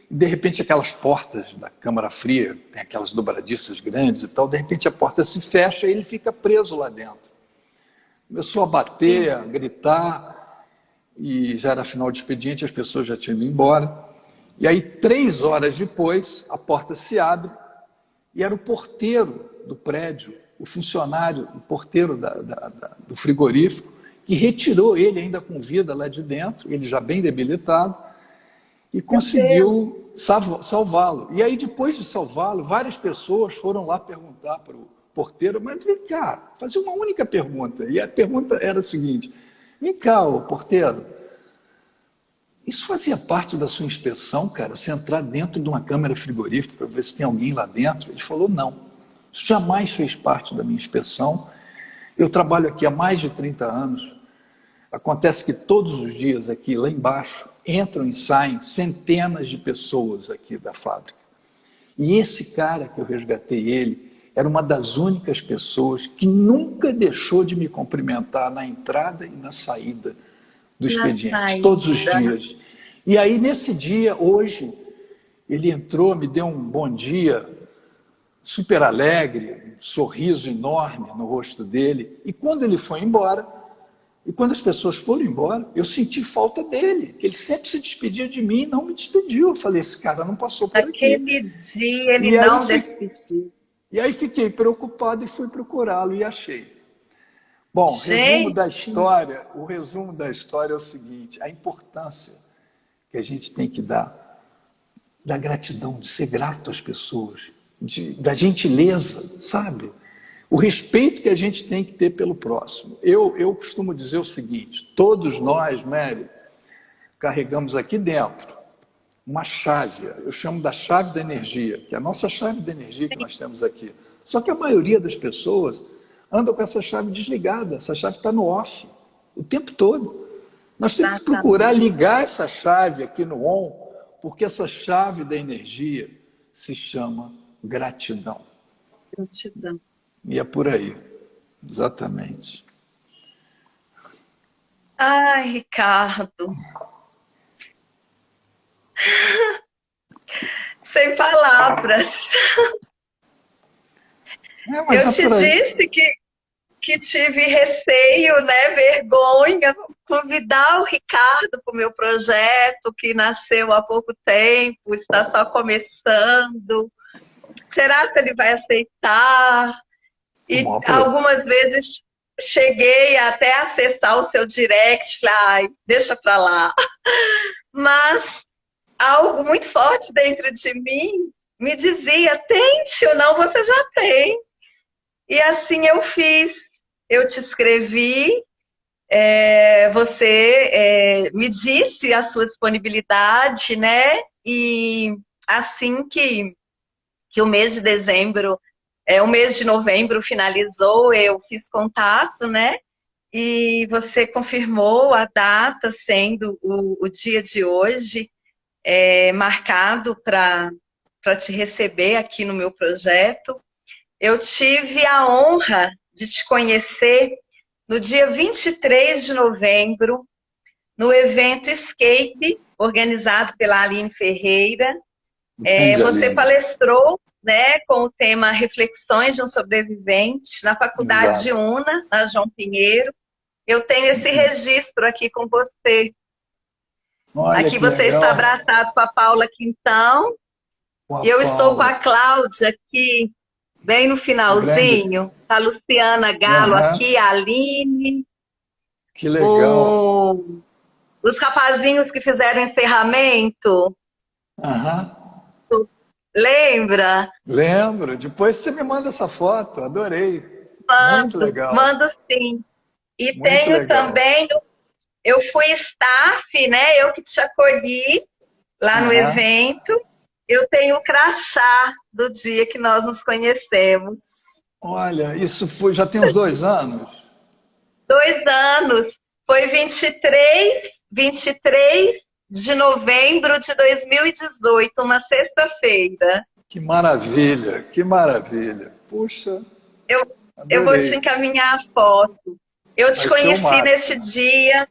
Speaker 2: e, de repente, aquelas portas da câmara fria, tem aquelas dobradiças grandes e tal, de repente a porta se fecha e ele fica preso lá dentro. Começou a bater, a gritar, e já era final de expediente, as pessoas já tinham ido embora. E aí, 3 horas depois, a porta se abre e era o porteiro do prédio, o funcionário, o porteiro do frigorífico, que retirou ele ainda com vida lá de dentro, ele já bem debilitado, e conseguiu salvá-lo. E aí, depois de salvá-lo, várias pessoas foram lá perguntar para o porteiro, mas vem cá, fazer uma única pergunta. E a pergunta era a seguinte: vem cá, ô porteiro, isso fazia parte da sua inspeção, cara? Você entrar dentro de uma câmara frigorífica para ver se tem alguém lá dentro? Ele falou, não. Isso jamais fez parte da minha inspeção. Eu trabalho aqui há mais de 30 anos. Acontece que todos os dias aqui, lá embaixo, entram e saem centenas de pessoas aqui da fábrica. E esse cara que eu resgatei ele, era uma das únicas pessoas que nunca deixou de me cumprimentar na entrada e na saída do expediente, todos os dias. E aí, nesse dia, hoje, ele entrou, me deu um bom dia, super alegre, um sorriso enorme no rosto dele. E quando ele foi embora, e quando as pessoas foram embora, eu senti falta dele, que ele sempre se despedia de mim e não me despediu. Eu falei, esse cara não passou por aqui.
Speaker 3: Naquele dia ele não despediu.
Speaker 2: E aí fiquei preocupado e fui procurá-lo e achei. Bom, o resumo da história é o seguinte: a importância que a gente tem que dar da gratidão, de ser grato às pessoas, da gentileza, sabe? O respeito que a gente tem que ter pelo próximo. Eu costumo dizer o seguinte: todos nós, Mary, carregamos aqui dentro uma chave, eu chamo da chave da energia, que é a nossa chave da energia que nós temos aqui. Só que a maioria das pessoas andam com essa chave desligada, essa chave está no off, o tempo todo. Nós temos que procurar ligar essa chave aqui no on, porque essa chave da energia se chama gratidão.
Speaker 3: Gratidão.
Speaker 2: E é por aí, exatamente.
Speaker 3: Ai, Ricardo. Sem palavras. Eu te disse que tive receio, né, vergonha, convidar o Ricardo para o meu projeto, que nasceu há pouco tempo, está só começando. Será que ele vai aceitar? E algumas vezes cheguei até a acessar o seu direct, falei, ai, deixa para lá. Mas algo muito forte dentro de mim me dizia, tente ou não, você já tem. E assim eu fiz. Eu te escrevi, você me disse a sua disponibilidade, né? E assim que o mês de dezembro, o mês de novembro finalizou, eu fiz contato, né? E você confirmou a data, sendo o dia de hoje, marcado para te receber aqui no meu projeto. Eu tive a honra de te conhecer no dia 23 de novembro, no evento Escape, organizado pela Aline Ferreira. Você palestrou, né, com o tema Reflexões de um Sobrevivente, na Faculdade UNA, na João Pinheiro. Eu tenho esse registro aqui com você.
Speaker 2: Olha,
Speaker 3: aqui você
Speaker 2: legal.
Speaker 3: Está abraçado com a Paula Quintão. E eu estou com a Cláudia aqui, bem no finalzinho. A Luciana Galo aqui, a Aline.
Speaker 2: Que legal.
Speaker 3: Os rapazinhos que fizeram encerramento,
Speaker 2: Aham.
Speaker 3: lembra?
Speaker 2: Lembro. Depois você me manda essa foto. Adorei. Muito
Speaker 3: Mando,
Speaker 2: legal.
Speaker 3: mando sim. E
Speaker 2: Muito
Speaker 3: tenho
Speaker 2: legal.
Speaker 3: também, eu fui staff, né? Eu que te acolhi lá no
Speaker 2: Aham.
Speaker 3: evento. Eu tenho o crachá do dia que nós nos conhecemos.
Speaker 2: Olha, isso foi, já tem uns 2 anos.
Speaker 3: 2 anos. Foi 23 de novembro de 2018, uma sexta-feira.
Speaker 2: Que maravilha, que maravilha. Puxa,
Speaker 3: Eu, eu vou te
Speaker 2: adorei.
Speaker 3: encaminhar a foto. Eu te
Speaker 2: Vai ser o
Speaker 3: conheci nesse
Speaker 2: máximo.
Speaker 3: dia,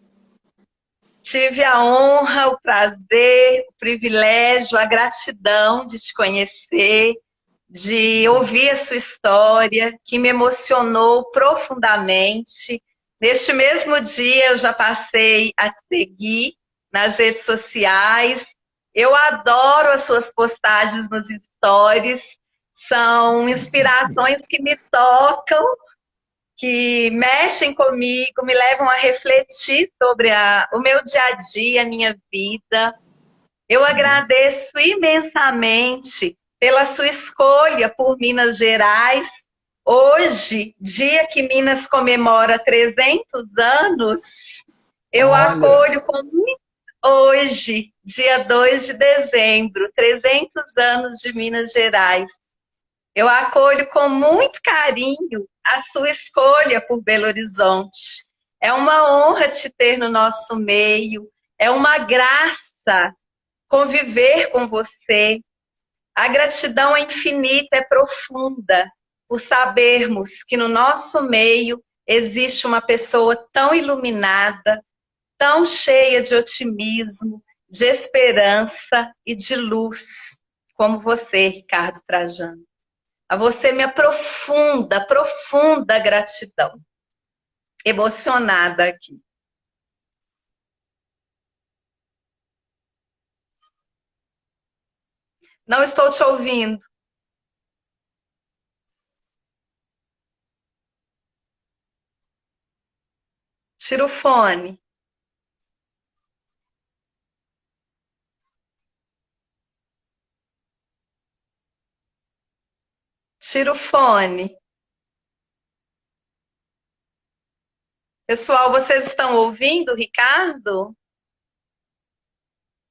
Speaker 3: tive a honra, o prazer, o privilégio, a gratidão de te conhecer, de ouvir a sua história, que me emocionou profundamente. Neste mesmo dia, eu já passei a te seguir nas redes sociais. Eu adoro as suas postagens nos stories, são inspirações que me tocam, que mexem comigo, me levam a refletir sobre o meu dia a dia, a minha vida. Eu agradeço imensamente pela sua escolha por Minas Gerais. Hoje, dia que Minas comemora 300 anos, eu
Speaker 2: Olha,
Speaker 3: acolho com muito... Hoje, dia 2 de dezembro, 300 anos de Minas Gerais. Eu acolho com muito carinho a sua escolha por Belo Horizonte. É uma honra te ter no nosso meio, é uma graça conviver com você. A gratidão é infinita, é profunda, por sabermos que no nosso meio existe uma pessoa tão iluminada, tão cheia de otimismo, de esperança e de luz, como você, Ricardo Trajano. A você minha profunda, profunda gratidão. Emocionada aqui. Não estou te ouvindo. Tira o fone. Tira o fone. Pessoal, vocês estão ouvindo, Ricardo?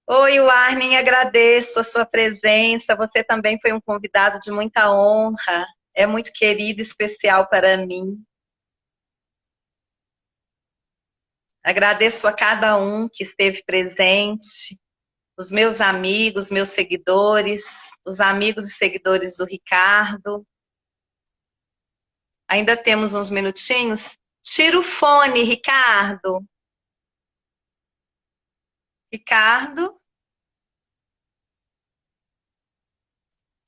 Speaker 3: Oi, Warning, agradeço a sua presença. Você também foi um convidado de muita honra. É muito querido e especial para mim. Agradeço a cada um que esteve presente, os meus amigos, meus seguidores, os amigos e seguidores do Ricardo. Ainda temos uns minutinhos. Tira o fone, Ricardo. Ricardo?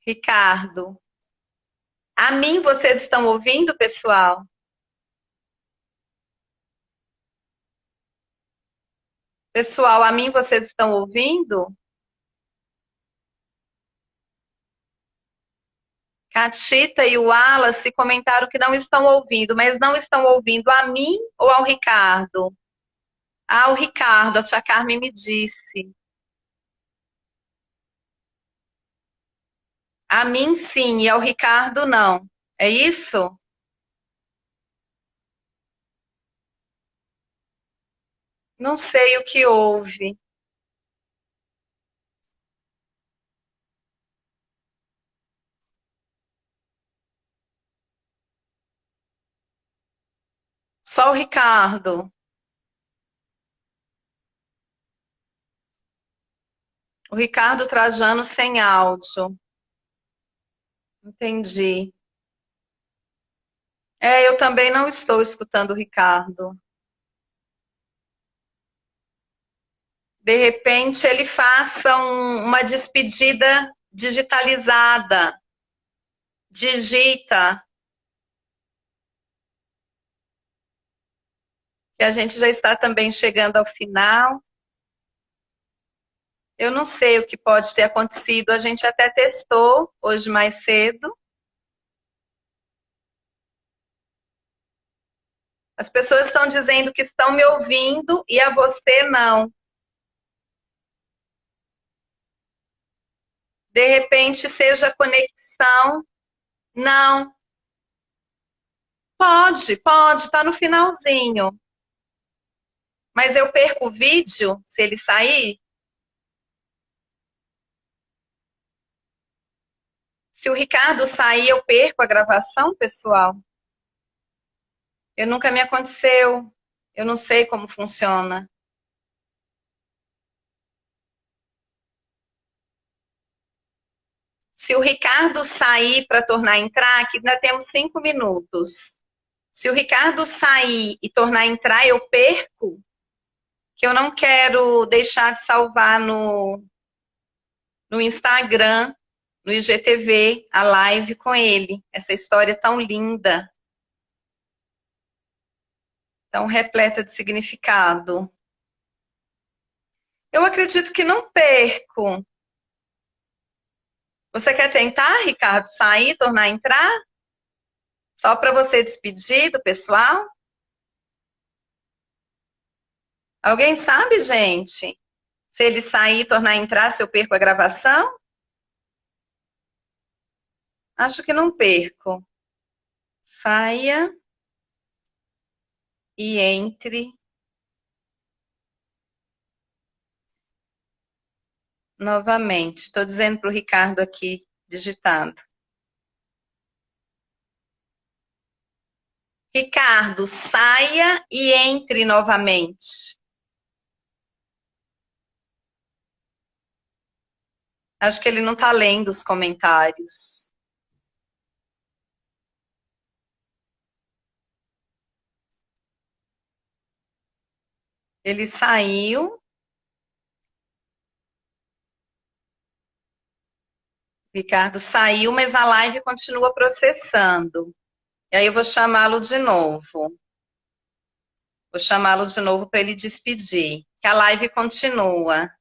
Speaker 3: Ricardo? A mim vocês estão ouvindo, pessoal? Pessoal, a mim vocês estão ouvindo? Catita e o Wallace comentaram que não estão ouvindo, mas não estão ouvindo a mim ou ao Ricardo? Ah, o Ricardo, a tia Carmen me disse. A mim sim, e ao Ricardo não. É isso? Não sei o que houve. Só o Ricardo. O Ricardo Trajano sem áudio. Entendi. É, eu também não estou escutando o Ricardo. De repente, ele faça uma despedida digitalizada. Digita, que a gente já está também chegando ao final. Eu não sei o que pode ter acontecido. A gente até testou hoje mais cedo. As pessoas estão dizendo que estão me ouvindo e a você não. De repente seja conexão. Não. Pode, tá no finalzinho. Mas eu perco o vídeo se ele sair? Se o Ricardo sair, eu perco a gravação, pessoal? Eu nunca me aconteceu. Eu não sei como funciona. Se o Ricardo sair para tornar a entrar, aqui ainda temos 5 minutos. Se o Ricardo sair e tornar a entrar, eu perco, que eu não quero deixar de salvar no Instagram, no IGTV, a live com ele. Essa história tão linda, tão repleta de significado. Eu acredito que não perco. Você quer tentar, Ricardo, sair, tornar a entrar? Só para você despedir do pessoal? Alguém sabe, gente? Se ele sair e tornar a entrar, se eu perco a gravação? Acho que não perco. Saia e entre novamente. Estou dizendo para o Ricardo aqui, digitando. Ricardo, saia e entre novamente. Acho que ele não está lendo os comentários. Ele saiu. Ricardo saiu, mas a live continua processando. E aí eu vou chamá-lo de novo. Vou chamá-lo de novo para ele despedir. Que a live continua.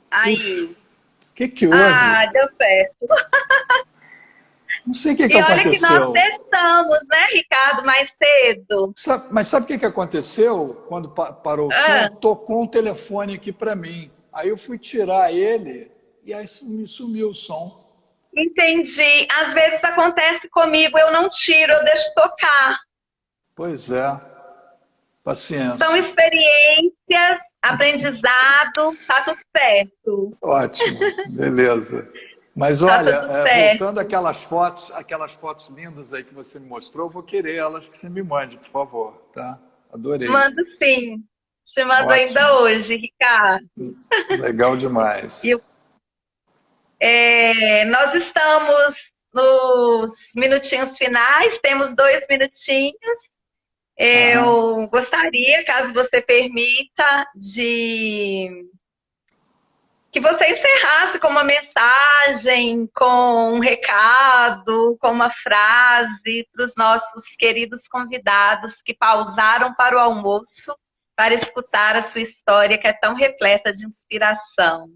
Speaker 3: Aí.
Speaker 2: O que houve?
Speaker 3: Ah, deu certo.
Speaker 2: Não sei o que
Speaker 3: E olha que nós
Speaker 2: aconteceu.
Speaker 3: testamos, né, Ricardo, mais cedo.
Speaker 2: Mas sabe o que aconteceu? Quando parou o som, tocou um telefone aqui para mim. Aí eu fui tirar ele e aí sumiu o som.
Speaker 3: Entendi. Às vezes acontece comigo, eu não tiro, eu deixo tocar.
Speaker 2: Pois é. Paciência.
Speaker 3: São experiências, aprendizado, tá tudo certo.
Speaker 2: Ótimo, beleza. Mas
Speaker 3: Tá
Speaker 2: olha,
Speaker 3: tudo certo.
Speaker 2: voltando aquelas fotos lindas aí que você me mostrou, eu vou querer elas que você me mande, por favor, tá? Adorei.
Speaker 3: Mando sim. Te mando
Speaker 2: Ótimo.
Speaker 3: ainda hoje, Ricardo.
Speaker 2: Legal demais.
Speaker 3: Nós estamos nos minutinhos finais, temos 2 minutinhos. Eu gostaria, caso você permita, de que você encerrasse com uma mensagem, com um recado, com uma frase para os nossos queridos convidados que pausaram para o almoço para escutar a sua história, que é tão repleta de inspiração.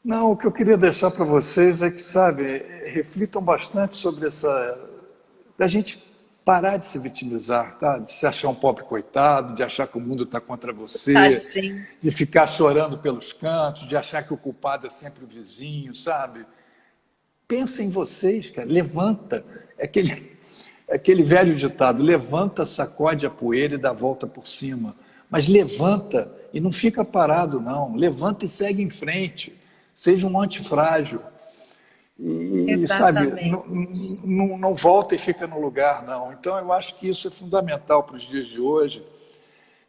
Speaker 2: Não, o que eu queria deixar para vocês é que, sabe, reflitam bastante sobre da gente parar de se vitimizar, tá? De se achar um pobre coitado, de achar que o mundo está contra você,
Speaker 3: Tadinho.
Speaker 2: de ficar chorando pelos cantos, de achar que o culpado é sempre o vizinho, sabe? Pensa em vocês, cara, levanta. Aquele velho ditado, levanta, sacode a poeira e dá a volta por cima. Mas levanta e não fica parado, não. Levanta e segue em frente. Seja um antifrágil. E sabe, não volta e fica no lugar, não. Então, eu acho que isso é fundamental para os dias de hoje.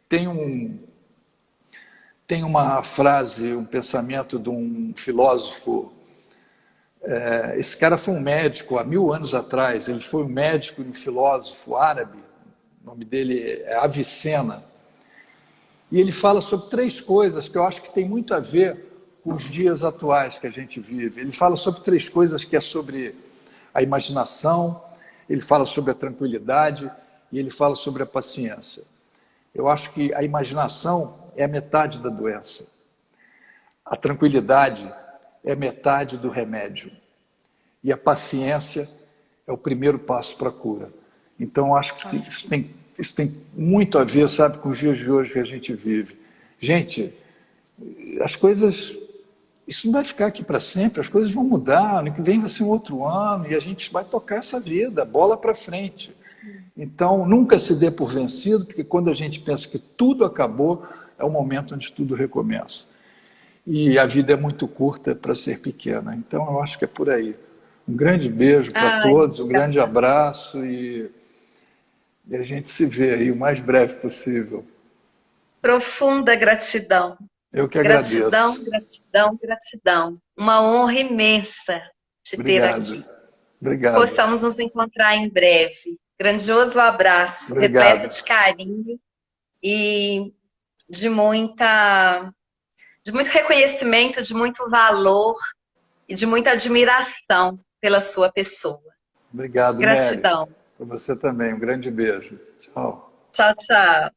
Speaker 2: Tem uma frase, um pensamento de um filósofo. Esse cara foi um médico há 1000 anos atrás. Ele foi um médico e um filósofo árabe. O nome dele é Avicena. E ele fala sobre 3 coisas que eu acho que tem muito a ver com os dias atuais que a gente vive. Ele fala sobre 3 coisas, que é sobre a imaginação, ele fala sobre a tranquilidade e ele fala sobre a paciência. Eu acho que a imaginação é a metade da doença. A tranquilidade é metade do remédio. E a paciência é o primeiro passo para a cura. Então, eu acho que isso tem muito a ver, sabe, com os dias de hoje que a gente vive. Gente, as coisas... Isso não vai ficar aqui para sempre, as coisas vão mudar, ano que vem vai ser um outro ano e a gente vai tocar essa vida, bola para frente. Então, nunca se dê por vencido, porque quando a gente pensa que tudo acabou, é o momento onde tudo recomeça. E a vida é muito curta para ser pequena, então eu acho que é por aí. Um grande beijo para
Speaker 3: Ai,
Speaker 2: todos, um grande abraço e a gente se vê aí o mais breve possível.
Speaker 3: profunda gratidão.
Speaker 2: Eu que
Speaker 3: Gratidão,
Speaker 2: agradeço.
Speaker 3: gratidão, gratidão. Uma honra imensa te ter
Speaker 2: Obrigado.
Speaker 3: aqui.
Speaker 2: Obrigado.
Speaker 3: Possamos nos encontrar em breve. Grandioso abraço, repleto
Speaker 2: Obrigado.
Speaker 3: de carinho e de de muito reconhecimento, de muito valor e de muita admiração pela sua pessoa.
Speaker 2: Obrigado, Nery.
Speaker 3: Gratidão.
Speaker 2: Para você também. Um grande beijo. Tchau.
Speaker 3: Tchau, tchau.